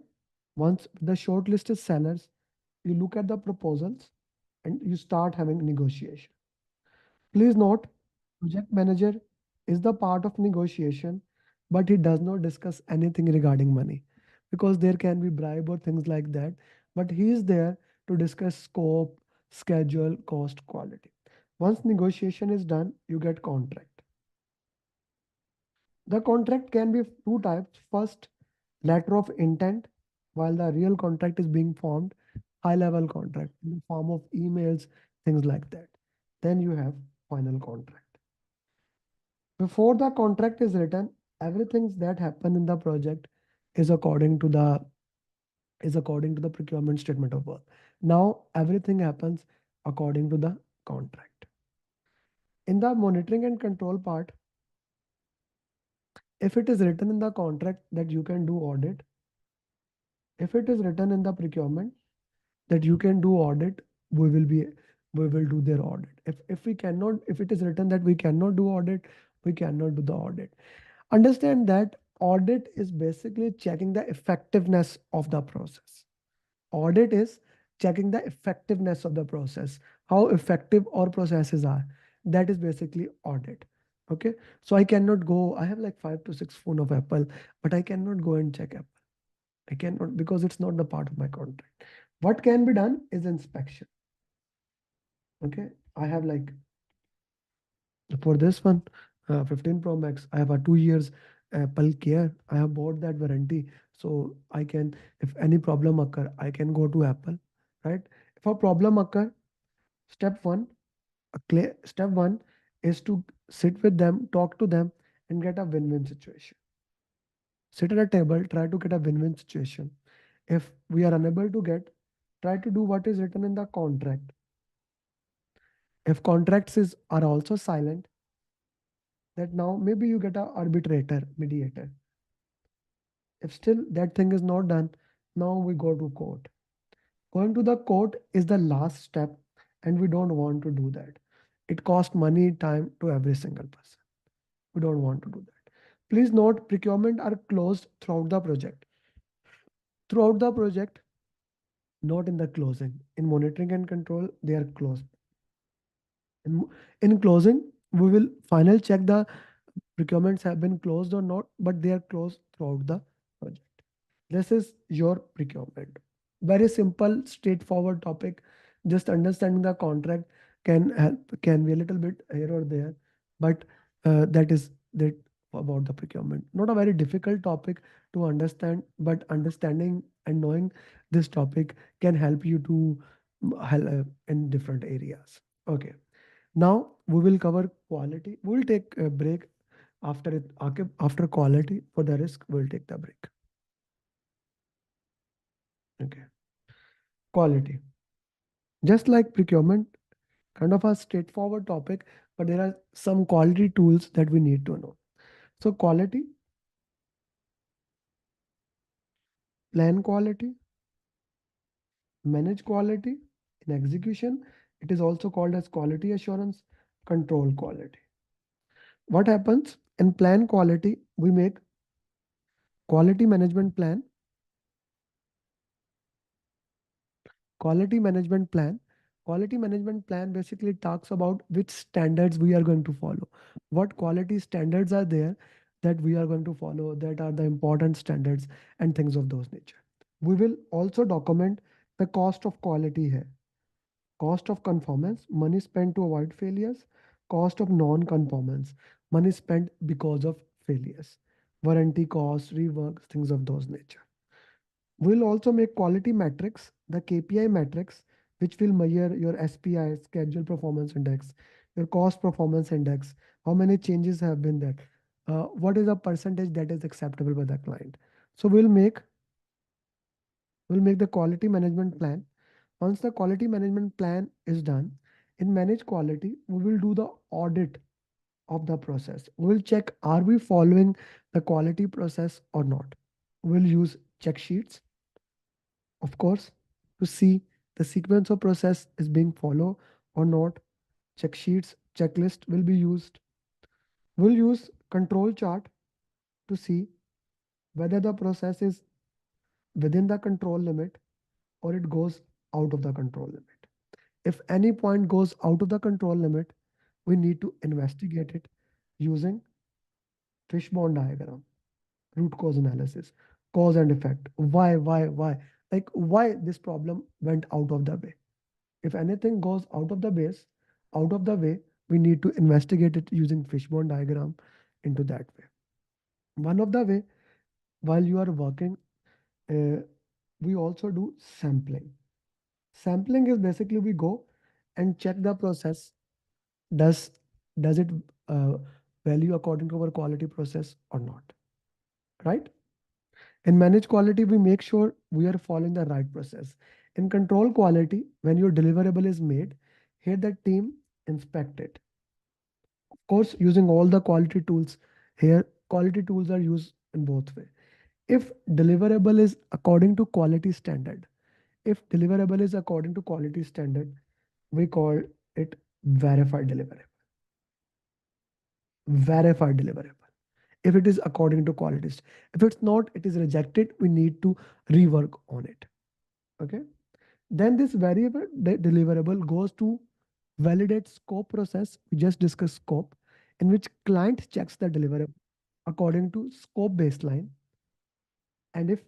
once the short list is sellers, you look at the proposals and you start having negotiation. Please note, project manager is the part of negotiation, but he does not discuss anything regarding money because there can be bribe or things like that. But he is there to discuss scope, schedule, cost, quality. Once negotiation is done, you get contract. The contract can be two types. First, letter of intent, while the real contract is being formed, high level contract in the form of emails, things like that. Then you have final contract. Before the contract is written, everything that happen in the project is according to the procurement statement of work. Now everything happens according to the contract. In the monitoring and control part, if it is written in the contract that you can do audit, if it is written in the procurement that you can do audit, we will be we will do their audit. If we cannot, if it is written that we cannot do audit, we cannot do the audit. Understand that audit is basically checking the effectiveness of the process. Audit is checking the effectiveness of the process, how effective our processes are. That is basically audit. Okay. So I cannot go, I have like 5 to 6 phone of Apple, but I cannot go and check Apple. I cannot because it's not the part of my contract. What can be done is inspection. Okay. I have like for this one, 15 Pro Max, I have a 2 years Apple Care. I have bought that warranty, so I can, if any problem occur, I can go to Apple, right? If a problem occur, step one, step one is to sit with them, talk to them, and get a win-win situation. Sit at a table, try to get a win-win situation. If we are unable to get, try to do what is written in the contract. If contracts are also silent, that now maybe you get a arbitrator, mediator. If still that thing is not done, now we go to court. Going to the court is the last step, and we don't want to do that. It costs money, time to every single person. We don't want to do that. Please note, procurement are closed throughout the project. Throughout the project, not in the closing. In monitoring and control, they are closed. In, in closing, we will final check the procurements have been closed or not, but they are closed throughout the project. This is your procurement. Very simple, straightforward topic. Just understanding the contract can help, can be a little bit here or there, but that is that about the procurement. Not a very difficult topic to understand, but understanding and knowing this topic can help you to help in different areas. Okay. Now we will cover quality. We'll take a break after it. After quality for the risk, we'll take the break. Okay. Quality. Just like procurement, kind of a straightforward topic, but there are some quality tools that we need to know. So quality, plan quality, manage quality. In execution, it is also called as quality assurance, control quality. What happens in plan quality? We make quality management plan. Quality management plan. Quality management plan basically talks about which standards we are going to follow. What quality standards are there that we are going to follow, that are the important standards and things of those nature. We will also document the cost of quality here. Cost of conformance, money spent to avoid failures. Cost of non-conformance, money spent because of failures. Warranty costs, reworks, things of those nature. We'll also make quality metrics, the KPI metrics, which will measure your SPI, schedule performance index, your cost performance index, how many changes have been there, what is the percentage that is acceptable by the client. So we'll make the quality management plan. Once the quality management plan is done, in manage quality, we will do the audit of the process. We'll check are we following the quality process or not. We'll use check sheets, of course, to see the sequence of process is being followed or not. Check sheets, checklist will be used. We'll use control chart to see whether the process is within the control limit or it goes out of the control limit. If any point goes out of the control limit, we need to investigate it using fishbone diagram, root cause analysis, cause and effect. Why? Like why this problem went out of the way. If anything goes out of the way, we need to investigate it using fishbone diagram into that way. One of the way while you are working, uh, we also do sampling. Sampling is basically we go and check the process. Does does it uh, value according to our quality process or not? Right? In manage quality, we make sure we are following the right process. In control quality, when your deliverable is made, here the team inspect it. Of course, using all the quality tools. Here, quality tools are used in both way. If deliverable is according to quality standard, if deliverable is according to quality standard, we call it verified deliverable. Verified deliverable. If it is according to qualities, if it's not, it is rejected. We need to rework on it. Okay. Then this variable deliverable goes to validate scope process. We just discussed scope, in which client checks the deliverable according to scope baseline. And if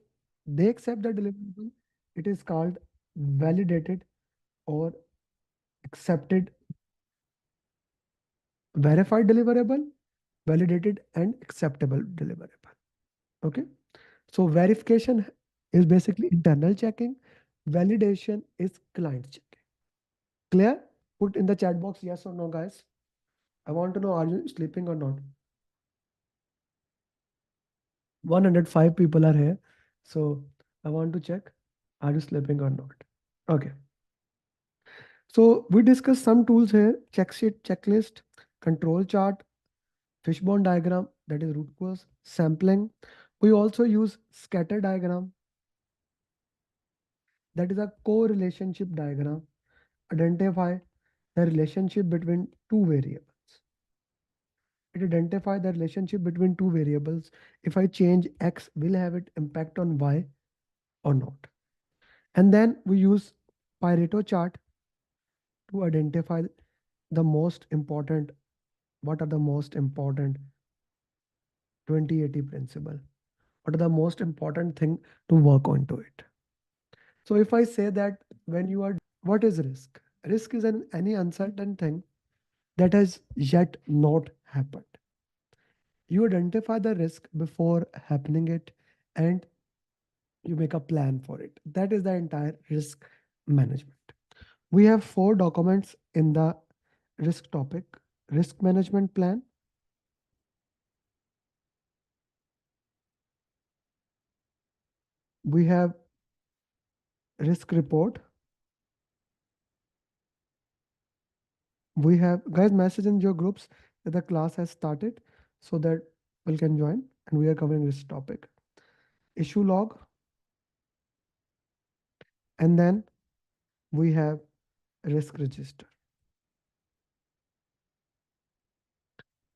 they accept the deliverable, it is called validated or accepted, verified deliverable, validated and acceptable deliverable. Okay. So verification is basically internal checking. Validation is client checking. Clear? Put in the chat box yes or no, guys. I want to know, are you sleeping or not? 105 people are here. So I want to check, are you sleeping or not? Okay. So we discussed some tools here: check sheet, checklist, control chart, fishbone diagram, that is root cause, sampling. We also use scatter diagram, that is a co-relationship diagram. Identify the relationship between two variables. It identifies the relationship between two variables. If I change X, will have it impact on Y or not? And then we use Pareto chart to identify the most important, what are the most important 20/80 principle? What are the most important thing to work on to it? So if I say that when you are, what is risk? Risk is any uncertain thing that has yet not happened. You identify the risk before happening it and you make a plan for it. That is the entire risk management. We have four documents in the risk topic: risk management plan, we have risk report, we have, guys, message in your groups that the class has started so that people can join, and we are covering this topic. Issue log, and then we have risk register.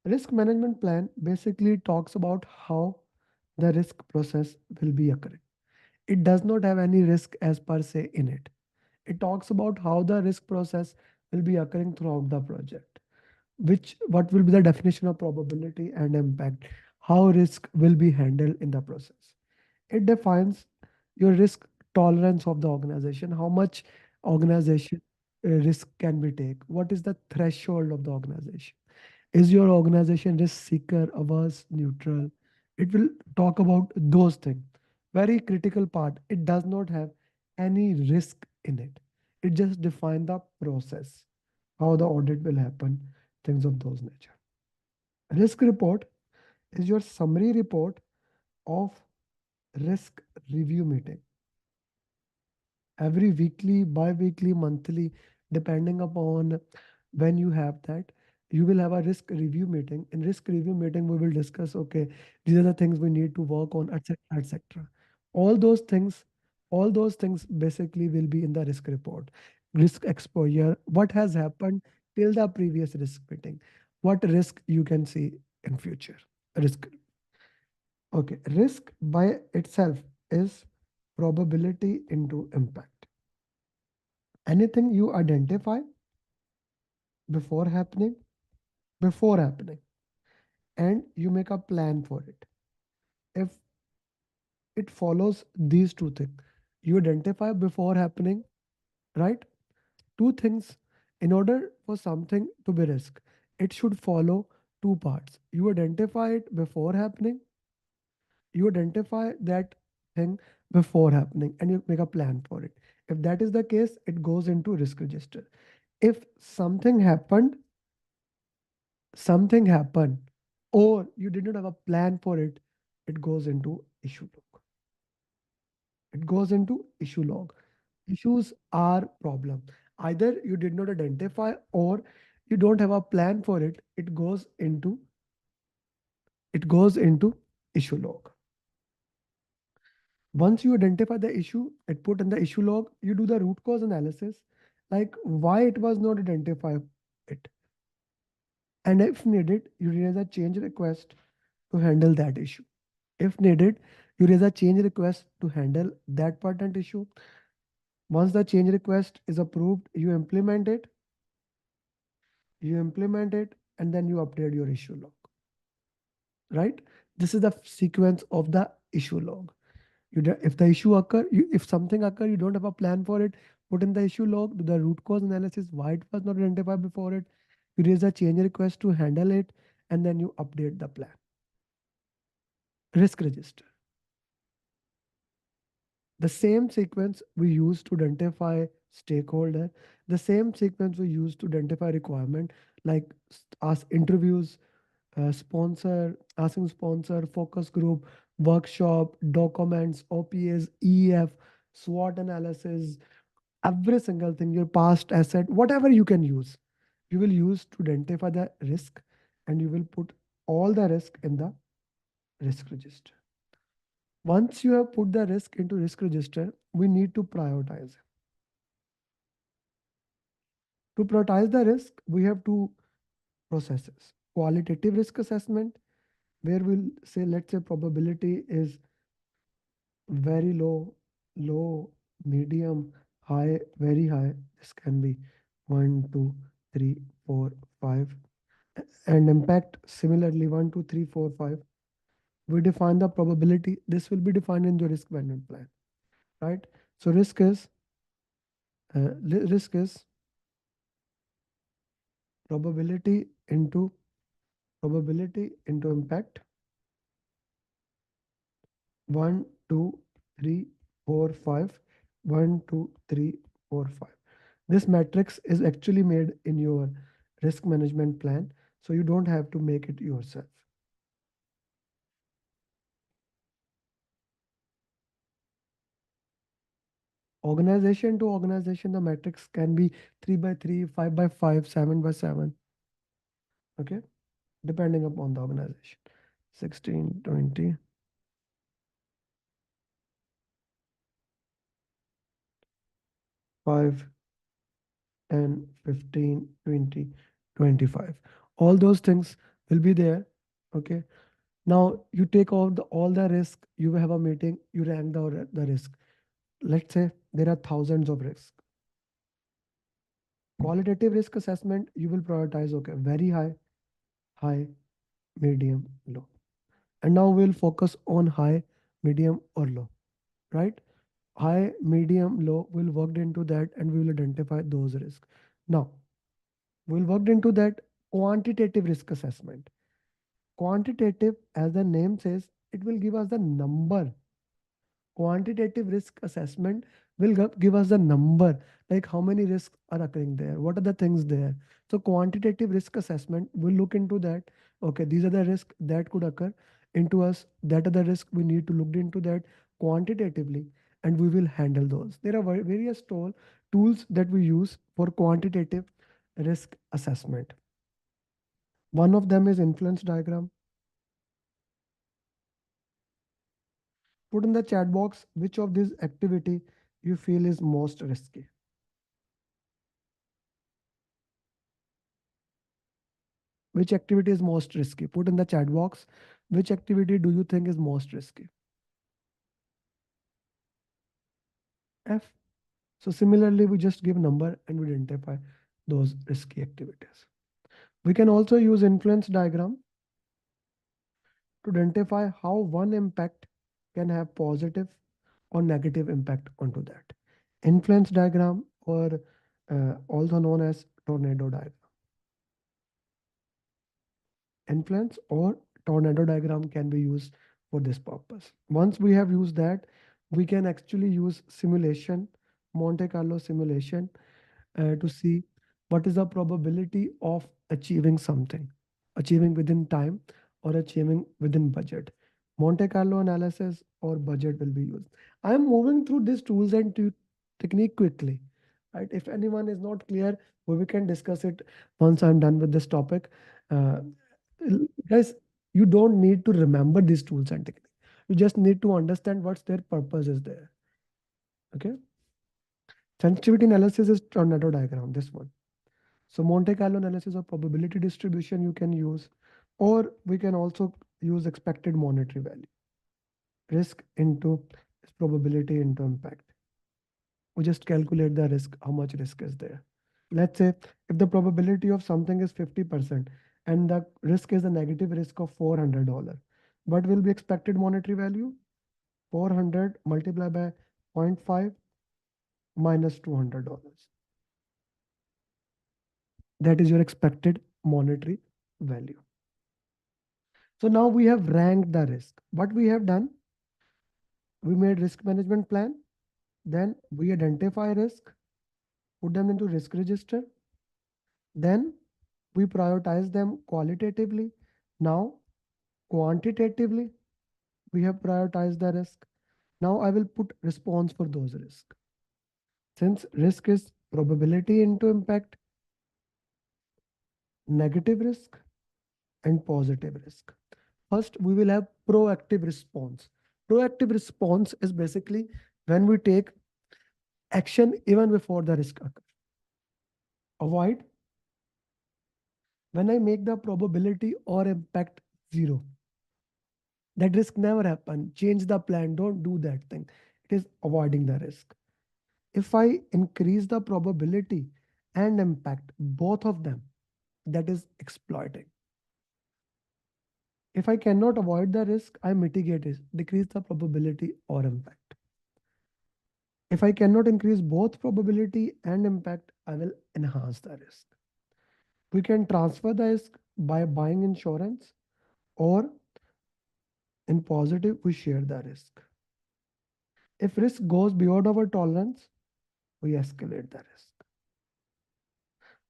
Risk management plan basically talks about how the risk process will be occurring. It does not have any risk as per se in it. It talks about how the risk process will be occurring throughout the project, which what will be the definition of probability and impact, how risk will be handled in the process. It defines your risk tolerance of the organization, how much organization risk can be take, what is the threshold of the organization. Is your organization risk seeker, averse, neutral? It will talk about those things. Very critical part. It does not have any risk in it. It just define the process, how the audit will happen, things of those nature. Risk report is your summary report of risk review meeting. Every weekly, bi-weekly, monthly, depending upon when you have that, you will have a risk review meeting. In risk review meeting, we will discuss, okay, these are the things we need to work on, etc., etc. All those things All those things basically will be in the risk report. Risk exposure, what has happened till the previous risk meeting, what risk you can see in future. Risk. Okay, risk by itself is probability into impact. Anything you identify before happening, before happening, and you make a plan for it. If it follows these two things, you identify before happening, right? Two things. In order for something to be risk, it should follow two parts. You identify it before happening, you identify that thing before happening, and you make a plan for it. If that is the case, it goes into risk register. If something happened, or you did not have a plan for it, it goes into issue log. It goes into issue log. Issues are problem. Either you did not identify or you don't have a plan for it. It goes into issue log. Once you identify the issue, it put in the issue log. You do the root cause analysis, like why it was not identified it, and if needed, you raise a change request to handle that issue. If needed, you raise a change request to handle that patent issue. Once the change request is approved, you implement it, and then you update your issue log, right? This is the sequence of the issue log. If the issue occur, if something occur, you don't have a plan for it, put in the issue log, do the root cause analysis, why it was not identified before it, you raise a change request to handle it, and then you update the plan. Risk register. The same sequence we use to identify stakeholder, the same sequence we use to identify requirement, like ask interviews, asking sponsor, focus group, workshop, documents, OPAs, EF, SWOT analysis, every single thing, your past asset, whatever you can use, you will use to identify the risk, and you will put all the risk in the risk register. Once you have put the risk into risk register, we need to prioritize. To prioritize the risk, we have two processes. Qualitative risk assessment, where we'll say, let's say probability is very low, low, medium, high, very high. This can be 1, 2, 3, 4, 5. And impact similarly 1, 2, 3, 4, 5. We define the probability. This will be defined in the risk management plan, right? So risk is probability into impact. 1, 2, 3, 4, 5. 1, 2, 3, 4, 5. This matrix is actually made in your risk management plan, so you don't have to make it yourself. Organization to organization, the matrix can be 3 by 3, 5 by 5, 7 by 7. Okay, depending upon the organization. 16, 20, 5, 10, 15, 20, 25. All those things will be there. Okay. Now you take all the risk. You have a meeting. You rank the risk. Let's say there are thousands of risks. Qualitative risk assessment, you will prioritize, okay, very high, high, medium, low. And now we'll focus on high, medium, or low, right? High, medium, low, we'll work into that, and we will identify those risks. Now, we'll work into that quantitative risk assessment. Quantitative, as the name says, it will give us the number. Quantitative risk assessment will give us the number, like how many risks are occurring there, what are the things there. So quantitative risk assessment will look into that. Okay, these are the risks that could occur into us, that are the risks we need to look into that quantitatively, and we will handle those. There are various tools that we use for quantitative risk assessment. One of them is influence diagram. Put in the chat box which of these activity you feel is most risky. Which activity is most risky? Put in the chat box which activity do you think is most risky? F. So similarly, we just give number and we identify those risky activities. We can also use influence diagram to identify how one impact can have positive or negative impact onto that. Influence diagram, or also known as tornado diagram. Influence or tornado diagram can be used for this purpose. Once we have used that, we can actually use simulation, Monte Carlo simulation, to see what is the probability of achieving something, achieving within time or achieving within budget. Monte Carlo analysis or budget will be used. I am moving through these tools and technique quickly. Right? If anyone is not clear, we can discuss it once I'm done with this topic. Uh, Guys, you don't need to remember these tools and techniques. You just need to understand what's their purpose is there. Okay. Sensitivity analysis is tornado diagram, this one. So Monte Carlo analysis of probability distribution you can use, or we can also use expected monetary value. Risk into probability into impact. We just calculate the risk, how much risk is there. Let's say if the probability of something is 50% and the risk is a negative risk of $400, what will be expected monetary value? 400 multiplied by zero point 0.5 minus $200. That is your expected monetary value. So now we have ranked the risk. What we have done, we made risk management plan. Then we identify risk, put them into risk register. Then we prioritize them qualitatively. Now, quantitatively, we have prioritized the risk. Now I will put response for those risks. Since risk is probability into impact, negative risk, and positive risk. First, we will have proactive response. Proactive response is basically when we take action even before the risk occurs. Avoid, when I make the probability or impact zero. That risk never happen. Change the plan. Don't do that thing. It is avoiding the risk. If I increase the probability and impact, both of them, that is exploiting. If I cannot avoid the risk, I mitigate it, decrease the probability or impact. If I cannot increase both probability and impact, I will enhance the risk. We can transfer the risk by buying insurance, or in positive, we share the risk. If risk goes beyond our tolerance, we escalate the risk.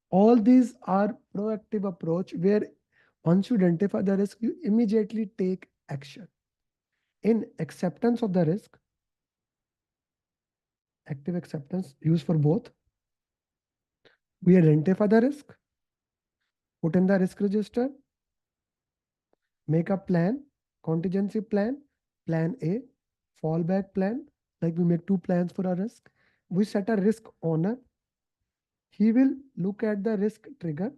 All these are proactive approach where once you identify the risk, you immediately take action. In acceptance of the risk, active acceptance used for both, we identify the risk, put in the risk register, make a plan, contingency plan, plan A, fallback plan, like we make two plans for a risk. We set a risk owner. He will look at the risk trigger.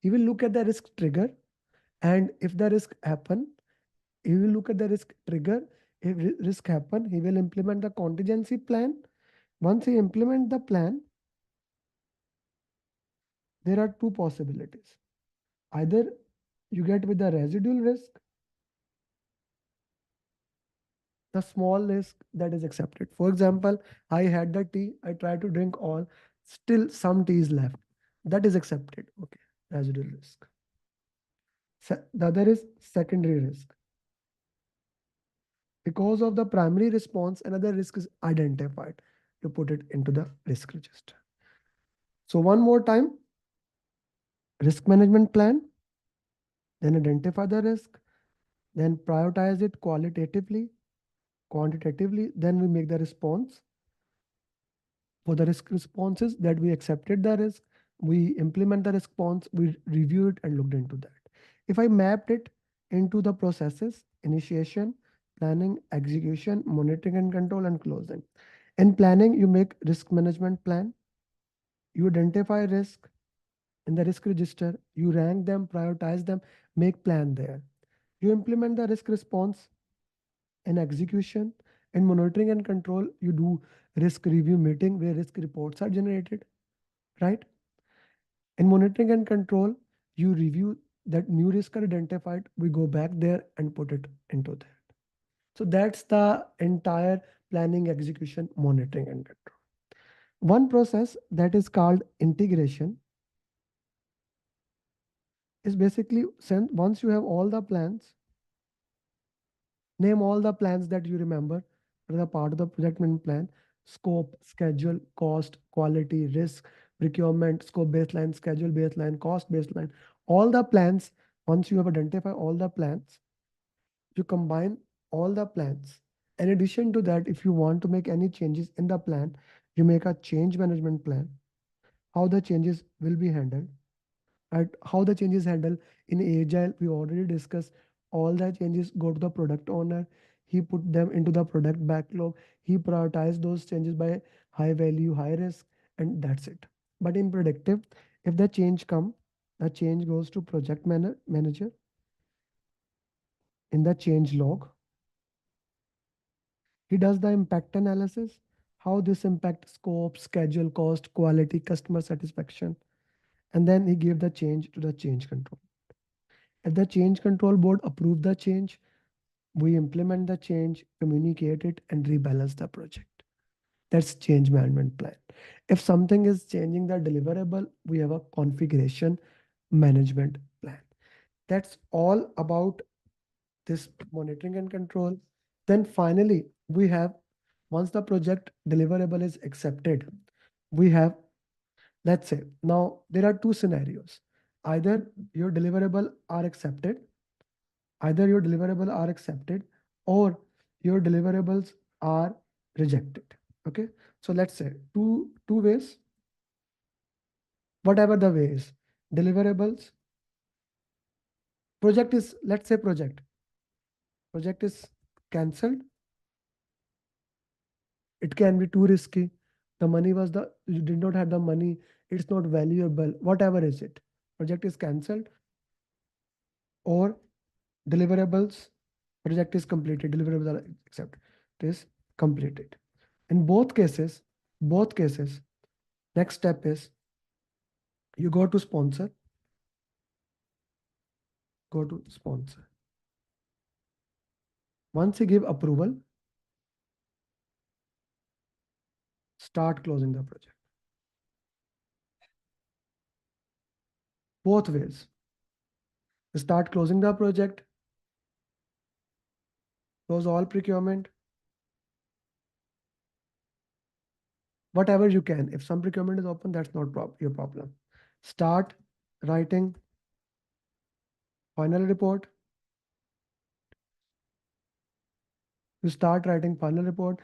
He will look at the risk trigger, and if the risk happen, he will look at the risk trigger. If risk happen, he will implement the contingency plan. Once he implement the plan, there are two possibilities. Either you get with the residual risk, the small risk that is accepted. For example, I had the tea, I tried to drink all, still some tea is left. That is accepted. Okay, residual risk. The other is secondary risk. Because of the primary response, another risk is identified. You put it into the risk register. So one more time, risk management plan, then identify the risk, then prioritize it qualitatively, quantitatively, then we make the response. For the risk responses that we accepted the risk, we implement the response, we review it and looked into that. If I mapped it into the processes, initiation, planning, execution, monitoring and control, and closing. In planning, you make risk management plan, you identify risk in the risk register, you rank them, prioritize them, make plan there. You implement the risk response in execution. In monitoring and control, you do risk review meeting where risk reports are generated, right? In monitoring and control, you review that new risk are identified, we go back there and put it into that. So that's the entire planning, execution, monitoring, and control. One process that is called integration is basically once you have all the plans, name all the plans that you remember that are part of the project management plan: scope, schedule, cost, quality, risk, procurement, scope baseline, schedule baseline, cost baseline. All the plans, once you have identified all the plans, you combine all the plans. In addition to that, if you want to make any changes in the plan, you make a change management plan, how the changes will be handled. Right? How the changes handled in Agile, we already discussed. All the changes go to the product owner. He put them into the product backlog. He prioritized those changes by high value, high risk, and that's it. But in predictive, if the change come, the change goes to project manager in the change log. He does the impact analysis, how this impact scope, schedule, cost, quality, customer satisfaction, and then he gave the change to the change control. If the change control board approve the change, we implement the change, communicate it, and rebalance the project. That's change management plan. If something is changing the deliverable, we have a configuration management plan. That's all about this monitoring and control. Then finally, we have, once the project deliverable is accepted, we have, let's say, now there are two scenarios. Either your deliverable are accepted, either your deliverable are accepted or your deliverables are rejected. Okay. So let's say two ways, whatever the ways, deliverables, project is, let's say project is cancelled. It can be too risky. The money was the, you did not have the money. It's not valuable. Whatever is it, project is cancelled, or deliverables, project is completed. Deliverables are accepted. It is completed. In both cases, next step is you go to sponsor, go to sponsor. Once you give approval, start closing the project. Both ways. Start closing the project, close all procurement, whatever you can. If some procurement is open, that's not your problem. Start writing final report. You start writing final report.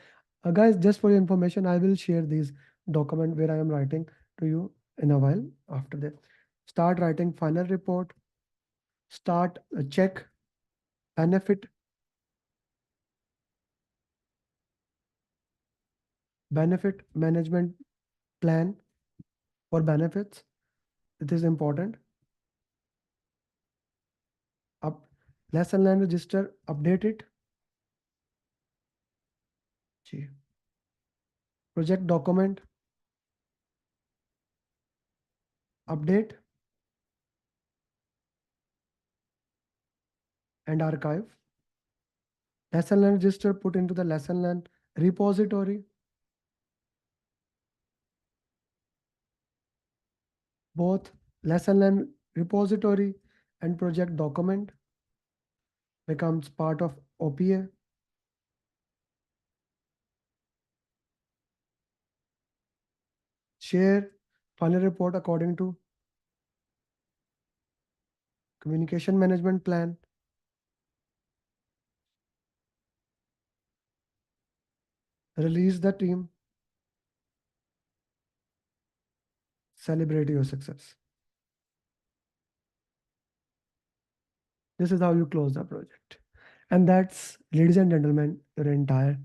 Guys, just for your information, I will share these document where I am writing to you in a while after that. Start writing final report. Start check benefit management plan for benefits. It is important. Up lesson learned register, update it. Gee. Project document, update and archive. Lesson learned register put into the lesson learned repository. Both lesson learned repository and project document becomes part of OPA. Share final report according to communication management plan. Release the team. Celebrate your success. This is how you close the project. And that's, ladies and gentlemen, your entire